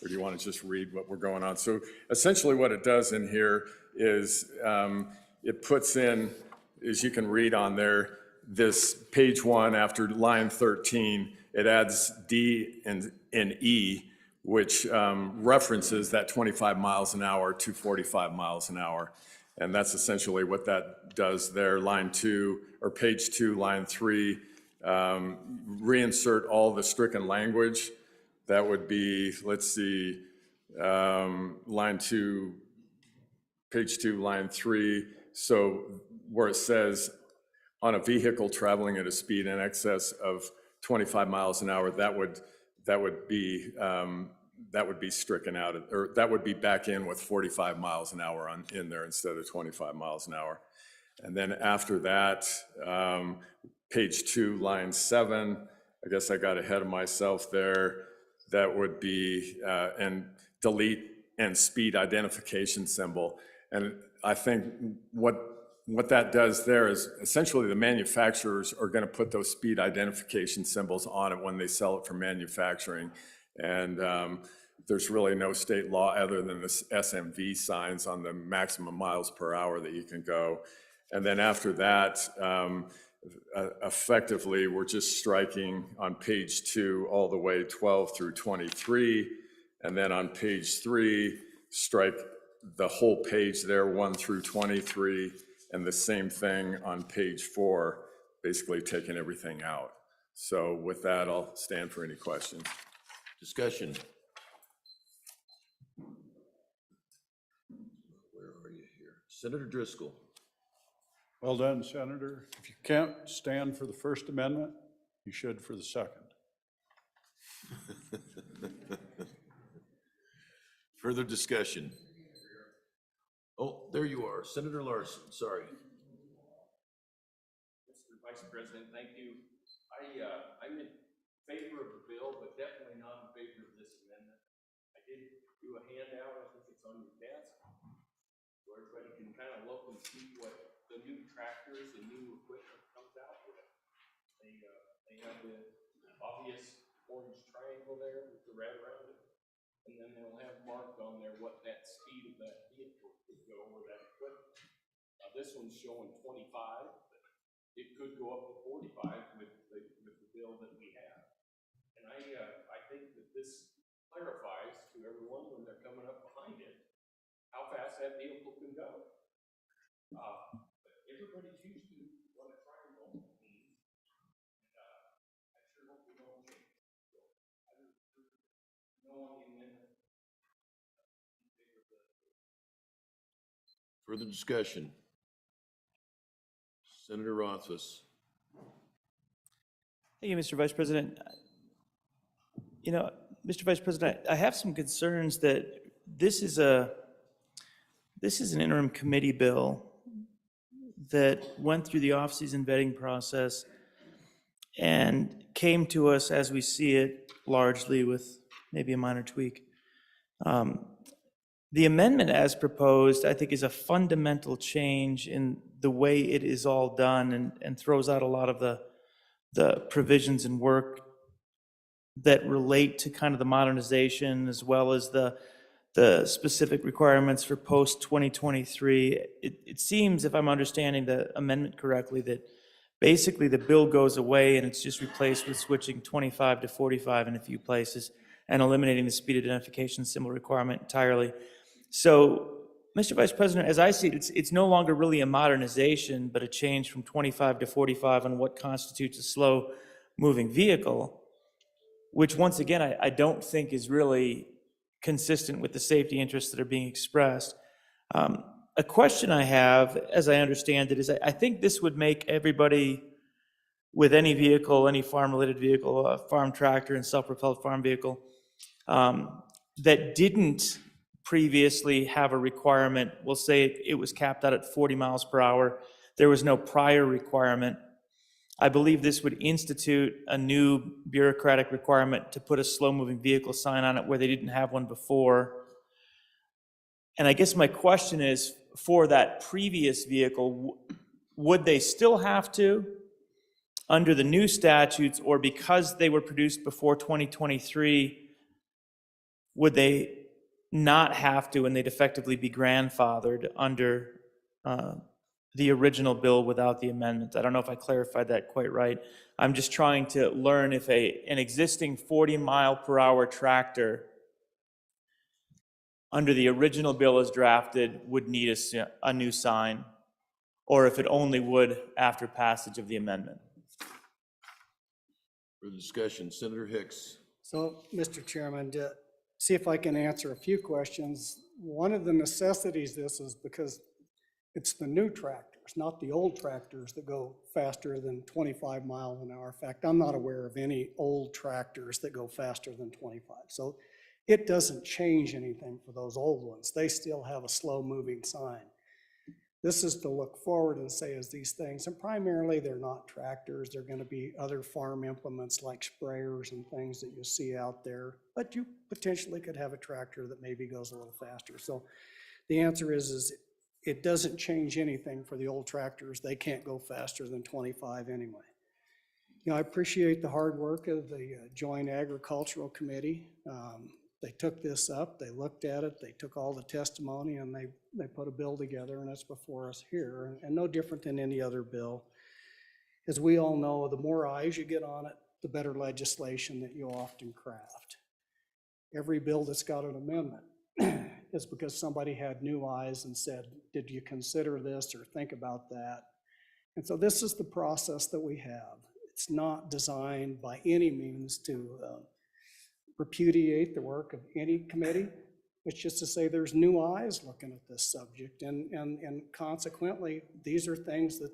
or do you want to just read what we're going on? So essentially what it does in here is it puts in, as you can read on there, this page 1 after line 13, it adds D and E, which references that 25 miles an hour to 45 miles an hour. And that's essentially what that does there. Line 2, or page 2, line 3, reinsert all the stricken language. That would be, let's see, line 2, page 2, line 3. So where it says, on a vehicle traveling at a speed in excess of 25 miles an hour, that would be stricken out, or that would be back in with 45 miles an hour in there instead of 25 miles an hour. And then after that, page 2, line 7, I guess I got ahead of myself there. That would be, and delete and speed identification symbol. And I think what that does there is essentially the manufacturers are going to put those speed identification symbols on it when they sell it for manufacturing. And there's really no state law other than the SMV signs on the maximum miles per hour that you can go. And then after that, effectively, we're just striking on page 2 all the way 12 through 23. And then on page 3, strike the whole page there, 1 through 23. And the same thing on page 4, basically taking everything out. So with that, I'll stand for any questions. Discussion. Where are you here? Senator Driscoll. Well done, Senator. If you can't stand for the First Amendment, you should for the Second. Further discussion. Oh, there you are, Senator Larson, sorry. Mr. Vice President, thank you. I'm in favor of the bill, but definitely not in favor of this amendment. I did do a handout, I think it's on your desk, so everybody can kind of look and see what the new tractors and new equipment comes out with. They have the obvious orange triangle there with the red around it, and then they'll have marked on there what that speed of that vehicle could go or that equipment. Now this one's showing 25, but it could go up to 45 with the bill that we have. And I think that this clarifies to everyone when they're coming up behind it, how fast that vehicle can go. But everybody's used to what a triangle means. And I sure hope we don't change. So I don't know on the amendment. Further discussion. Senator Rothfuss. Thank you, Mr. Vice President. You know, Mr. Vice President, I have some concerns that this is an interim committee bill that went through the off-season vetting process and came to us as we see it, largely with maybe a minor tweak. The amendment as proposed, I think, is a fundamental change in the way it is all done and throws out a lot of the provisions and work that relate to kind of the modernization as well as the specific requirements for post-2023. It seems, if I'm understanding the amendment correctly, that basically the bill goes away and it's just replaced with switching 25 to 45 in a few places and eliminating the speed identification symbol requirement entirely. So, Mr. Vice President, as I see it, it's no longer really a modernization, but a change from 25 to 45 on what constitutes a slow-moving vehicle, which once again, I don't think is really consistent with the safety interests that are being expressed. A question I have, as I understand it, is I think this would make everybody with any vehicle, any farm-related vehicle, a farm tractor and self-propelled farm vehicle, that didn't previously have a requirement, we'll say it was capped out at 40 miles per hour, there was no prior requirement. I believe this would institute a new bureaucratic requirement to put a slow-moving vehicle sign on it where they didn't have one before. And I guess my question is, for that previous vehicle, would they still have to, under the new statutes, or because they were produced before 2023, would they not have to, and they'd effectively be grandfathered under the original bill without the amendment? I don't know if I clarified that quite right. I'm just trying to learn if an existing 40-mile-per-hour tractor under the original bill as drafted would need a new sign, or if it only would after passage of the amendment. For discussion, Senator Hicks. So, Mr. Chairman, to see if I can answer a few questions. One of the necessities this is because it's the new tractors, not the old tractors that go faster than 25 miles an hour. In fact, I'm not aware of any old tractors that go faster than 25. So it doesn't change anything for those old ones. They still have a slow-moving sign. This is to look forward and say as these things, and primarily they're not tractors, they're going to be other farm implements like sprayers and things that you see out there, but you potentially could have a tractor that maybe goes a little faster. So the answer is it doesn't change anything for the old tractors. They can't go faster than 25 anyway. You know, I appreciate the hard work of the Joint Agricultural Committee. They took this up, they looked at it, they took all the testimony, and they put a bill together, and it's before us here, and no different than any other bill. As we all know, the more eyes you get on it, the better legislation that you often craft. Every bill that's got an amendment is because somebody had new eyes and said, did you consider this or think about that? And so this is the process that we have. It's not designed by any means to repudiate the work of any committee. It's just to say there's new eyes looking at this subject, and consequently, these are things that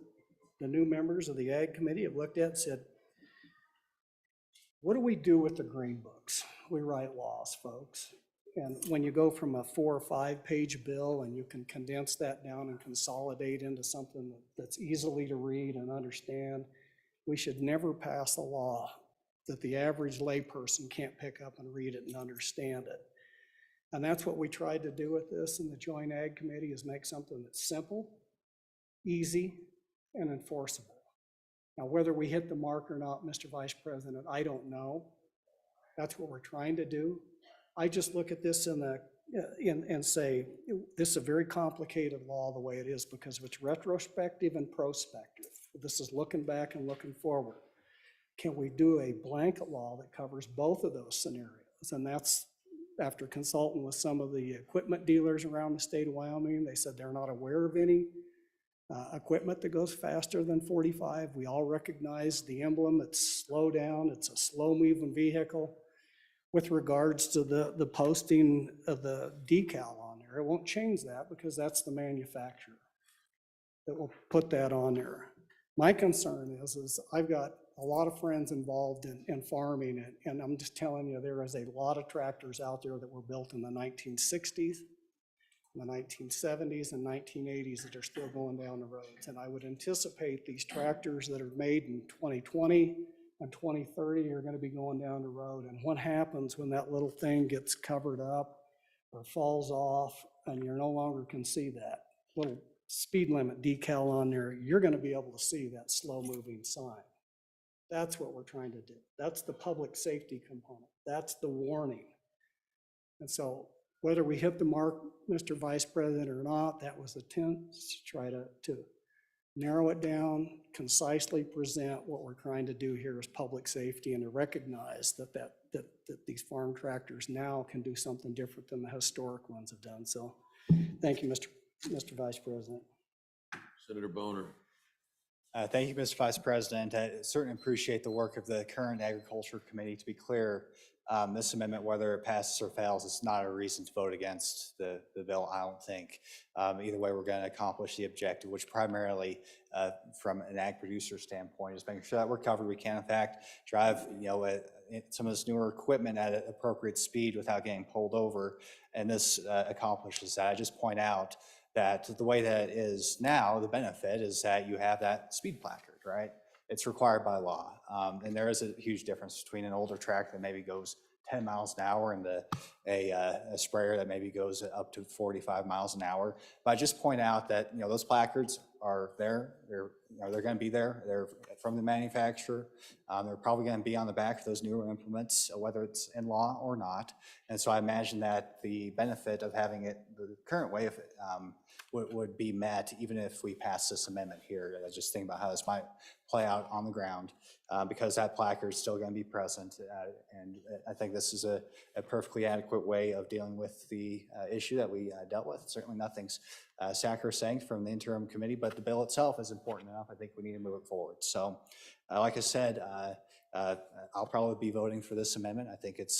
the new members of the Ag Committee have looked at and said, what do we do with the green books? We write laws, folks. And when you go from a 4 or 5 page bill and you can condense that down and consolidate into something that's easily to read and understand, we should never pass a law that the average layperson can't pick up and read it and understand it. And that's what we tried to do with this in the Joint Ag Committee, is make something that's simple, easy, and enforceable. Now, whether we hit the mark or not, Mr. Vice President, I don't know. That's what we're trying to do. I just look at this and say, this is a very complicated law the way it is because it's retrospective and prospective. This is looking back and looking forward. Can we do a blanket law that covers both of those scenarios? And that's after consulting with some of the equipment dealers around the state of Wyoming. They said they're not aware of any equipment that goes faster than 45. We all recognize the emblem. It's slow down. It's a slow-moving vehicle. With regards to the posting of the decal on there, it won't change that because that's the manufacturer that will put that on there. My concern is I've got a lot of friends involved in farming, and I'm just telling you, there is a lot of tractors out there that were built in the 1960s, the 1970s, and 1980s that are still going down the roads. And I would anticipate these tractors that are made in 2020 and 2030 are going to be going down the road. And what happens when that little thing gets covered up or falls off and you no longer can see that little speed limit decal on there? You're going to be able to see that slow-moving sign. That's what we're trying to do. That's the public safety component. That's the warning. And so whether we hit the mark, Mr. Vice President, or not, that was the intent, to try to narrow it down, concisely present what we're trying to do here is public safety, and to recognize that these farm tractors now can do something different than the historic ones have done. So thank you, Mr. Vice President. Senator Boner. Thank you, Mr. Vice President. I certainly appreciate the work of the current Agriculture Committee. To be clear, this amendment, whether it passes or fails, is not a reason to vote against the bill, I don't think. Either way, we're going to accomplish the objective, which primarily, from an ag producer standpoint, is making sure that we're covered. We can, in fact, drive some of this newer equipment at an appropriate speed without getting pulled over, and this accomplishes that. I just point out that the way that it is now, the benefit is that you have that speed placard, right? It's required by law. And there is a huge difference between an older tractor that maybe goes 10 miles an hour and a sprayer that maybe goes up to 45 miles an hour. But I just point out that, those placards are there. They're going to be there. They're from the manufacturer. They're probably going to be on the back of those newer implements, whether it's in law or not. And so I imagine that the benefit of having it the current way would be met even if we pass this amendment here. I just think about how this might play out on the ground because that placard is still going to be present. And I think this is a perfectly adequate way of dealing with the issue that we dealt with. Certainly nothing's sacrosanct from the interim committee, but the bill itself is important enough. I think we need to move it forward. So like I said, I'll probably be voting for this amendment. I think it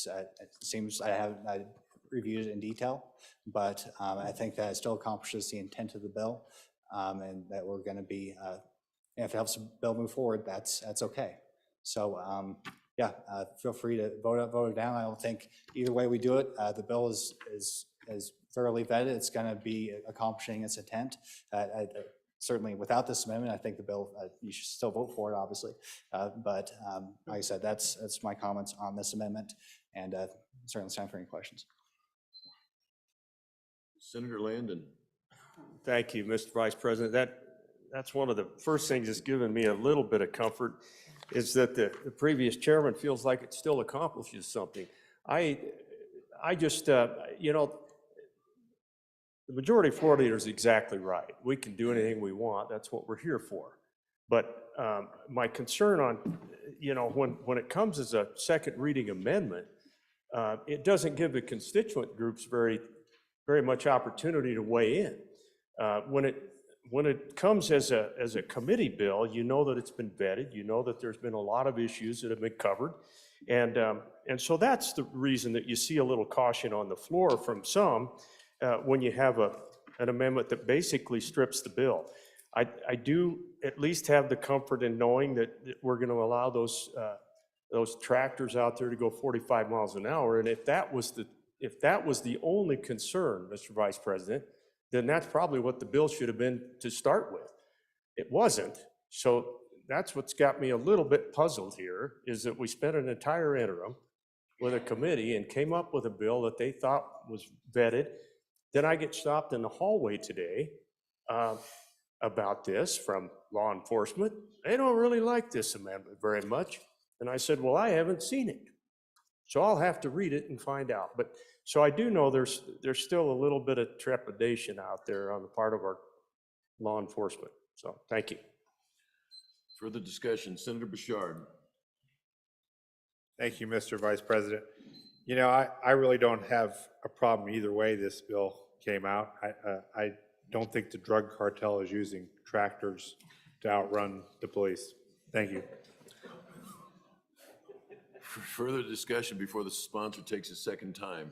seems I reviewed it in detail, but I think that it still accomplishes the intent of the bill, and that we're going to be, if it helps the bill move forward, that's okay. So yeah, feel free to vote it down. I don't think either way we do it, the bill is thoroughly vetted. It's going to be accomplishing its intent. Certainly without this amendment, I think the bill, you should still vote for it, obviously. But like I said, that's my comments on this amendment, and certainly it's time for any questions. Senator Landon. Thank you, Mr. Vice President. That's one of the first things that's given me a little bit of comfort is that the previous chairman feels like it still accomplishes something. I just, the majority floor leader is exactly right. We can do anything we want. That's what we're here for. But my concern on, when it comes as a second reading amendment, it doesn't give the constituent groups very much opportunity to weigh in. When it comes as a committee bill, you know that it's been vetted. You know that there's been a lot of issues that have been covered. And so that's the reason that you see a little caution on the floor from some when you have an amendment that basically strips the bill. I do at least have the comfort in knowing that we're going to allow those tractors out there to go 45 miles an hour. And if that was the only concern, Mr. Vice President, then that's probably what the bill should have been to start with. It wasn't. So that's what's got me a little bit puzzled here, is that we spent an entire interim with a committee and came up with a bill that they thought was vetted. Then I get stopped in the hallway today about this from law enforcement. They don't really like this amendment very much. And I said, well, I haven't seen it. So I'll have to read it and find out. But so I do know there's still a little bit of trepidation out there on the part of our law enforcement. So thank you. Further discussion, Senator Bouchard. Thank you, Mr. Vice President. I really don't have a problem either way this bill came out. I don't think the drug cartel is using tractors to outrun the police. Thank you. Further discussion before the sponsor takes a second time.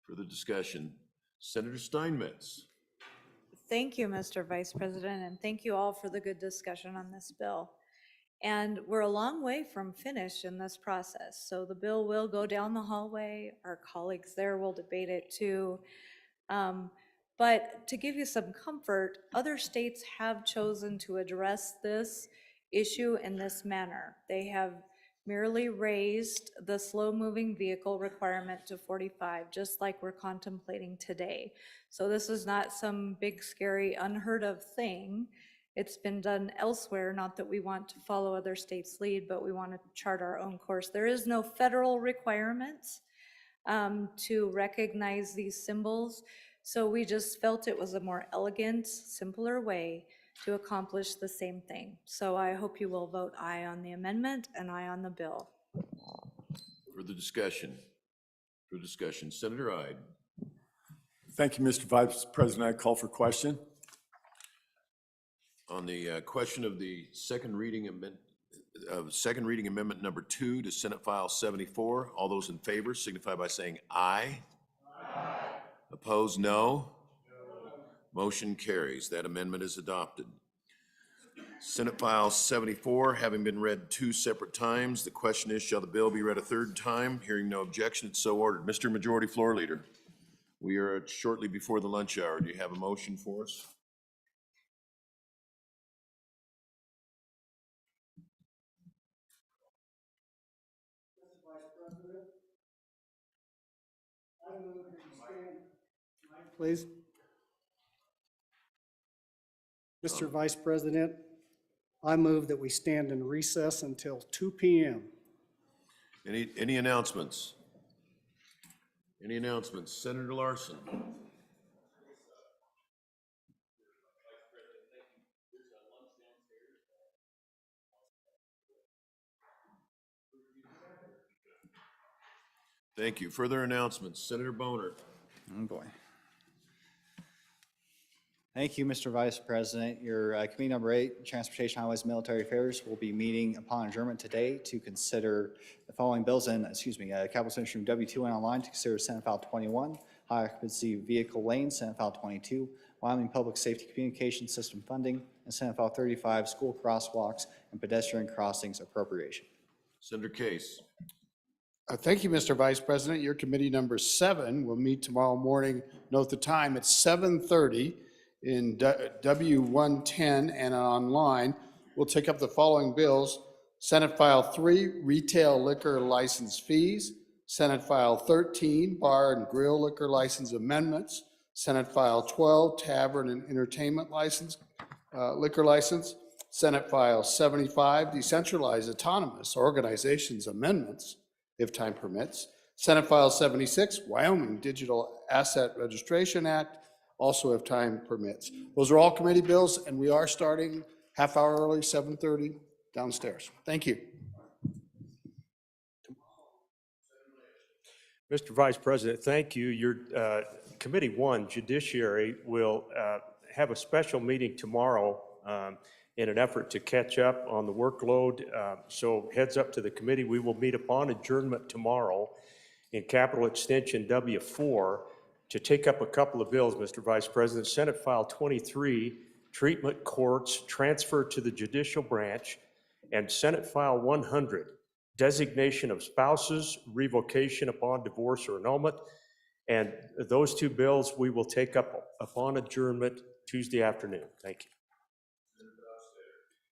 Further discussion, Senator Steinmetz. Thank you, Mr. Vice President, and thank you all for the good discussion on this bill. And we're a long way from finish in this process. So the bill will go down the hallway. Our colleagues there will debate it too. But to give you some comfort, other states have chosen to address this issue in this manner. They have merely raised the slow-moving vehicle requirement to 45, just like we're contemplating today. So this is not some big, scary, unheard of thing. it's been done elsewhere, not that we want to follow other states' lead, but we want to chart our own course. There is no federal requirement to recognize these symbols, so we just felt it was a more elegant, simpler way to accomplish the same thing. So I hope you will vote aye on the amendment and aye on the bill. Further discussion? Further discussion. Senator Ide. Thank you, Mr. Vice President. I call for question. On the question of the second reading amendment number 2 to Senate File 74, all those in favor signify by saying aye. Aye. Opposed, no. Motion carries. That amendment is adopted. Senate File 74, having been read 2 separate times, the question is, shall the bill be read a third time? Hearing no objection, it's so ordered. Mr. Majority Floor Leader, we are shortly before the lunch hour. Do you have a motion for us? Please. Mr. Vice President, I move that we stand in recess until 2 p.m. Any announcements? Any announcements? Senator Larson. Thank you. Further announcements? Senator Boner. Oh, boy. Thank you, Mr. Vice President. Your Committee Number 8, Transportation, Highways, and Military Affairs, will be meeting upon adjournment today to consider the following bills and, Capital Center Room W2 and online to consider Senate File 21, High Occupancy Vehicle Lanes, Senate File 22, Wyoming Public Safety Communication System Funding, and Senate File 35, School Crosswalks and Pedestrian Crossings Appropriation. Senator Case. Thank you, Mr. Vice President. Your Committee Number 7 will meet tomorrow morning. Note the time, it's 7:30 in W110 and online. We'll take up the following bills. Senate File 3, Retail Liquor License Fees. Senate File 13, Bar and Grill Liquor License Amendments. Senate File 12, Tavern and Entertainment License, Liquor License. Senate File 75, Decentralized Autonomous Organizations Amendments, if time permits. Senate File 76, Wyoming Digital Asset Registration Act, also if time permits. Those are all committee bills, and we are starting half hour early, 7:30 downstairs. Thank you. Mr. Vice President, thank you. Your Committee 1, Judiciary, will have a special meeting tomorrow in an effort to catch up on the workload. So heads up to the committee. We will meet upon adjournment tomorrow in Capital Extension W4 to take up a couple of bills, Mr. Vice President. Senate File 23, Treatment Courts Transfer to the Judicial Branch, and Senate File 100, Designation of Spouses, Revocation upon Divorce or Annulment. And those 2 bills we will take up upon adjournment Tuesday afternoon. Thank you.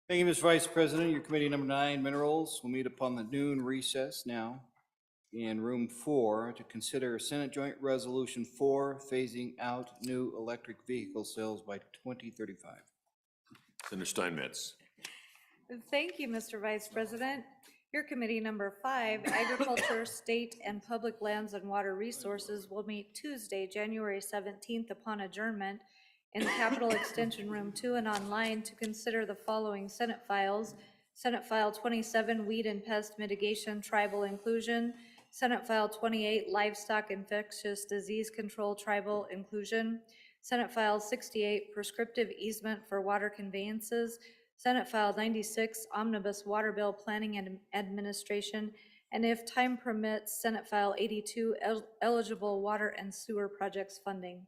Thank you, Mr. Vice President. Your Committee Number 9, Minerals, will meet upon the noon recess now in Room 4 to consider Senate Joint Resolution 4, phasing out new electric vehicle sales by 2035. Senator Steinmetz. Thank you, Mr. Vice President. Your Committee Number 5, Agriculture, State, and Public Lands and Water Resources, will meet Tuesday, January 17th upon adjournment in Capital Extension Room 2 and online to consider the following Senate files. Senate File 27, Weed and Pest Mitigation Tribal Inclusion. Senate File 28, Livestock Infectious Disease Control Tribal Inclusion. Senate File 68, Prescriptive Easement for Water Conveyances. Senate File 96, Omnibus Water Bill Planning and Administration. And if time permits, Senate File 82, Eligible Water and Sewer Projects Funding.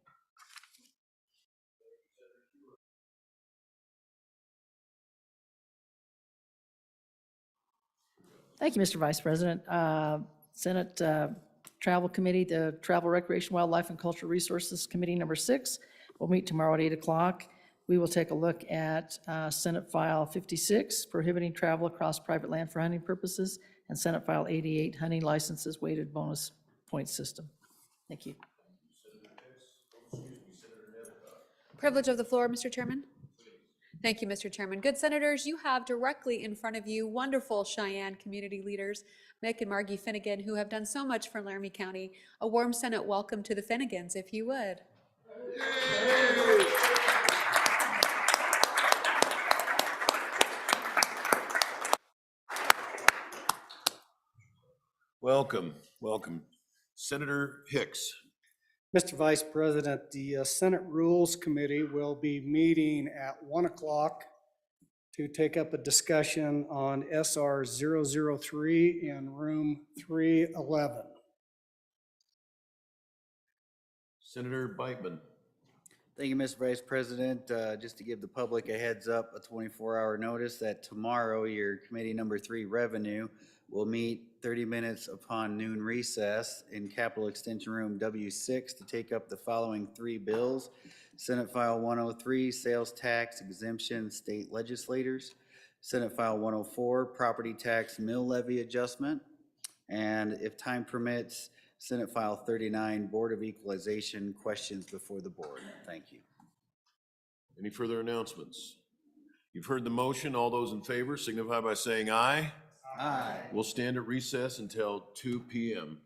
Thank you, Mr. Vice President. Senate Travel Committee, the Travel, Recreation, Wildlife, and Cultural Resources Committee Number 6 will meet tomorrow at 8 o'clock. We will take a look at Senate File 56, prohibiting travel across private land for hunting purposes, and Senate File 88, hunting licenses weighted bonus point system. Thank you. Privilege of the floor, Mr. Chairman. Thank you, Mr. Chairman. Good senators, you have directly in front of you wonderful Cheyenne community leaders, Mick and Margie Finnegan, who have done so much for Laramie County. A warm Senate welcome to the Finnegans, if you would. Welcome, welcome. Senator Hicks. Mr. Vice President, the Senate Rules Committee will be meeting at 1 o'clock to take up a discussion on SR 003 in room 311. Senator Beitman. Thank you, Mr. Vice President. Just to give the public a heads up, a 24-hour notice that tomorrow your committee number 3 revenue will meet 30 minutes upon noon recess in Capitol Extension Room W6 to take up the following 3 bills. Senate File 103, Sales Tax Exemption State Legislators. Senate File 104, Property Tax Mill Levy Adjustment. And if time permits, Senate File 39, Board of Equalization Questions before the board. Thank you. Any further announcements? You've heard the motion. All those in favor signify by saying aye. Aye. We'll stand at recess until 2 p.m.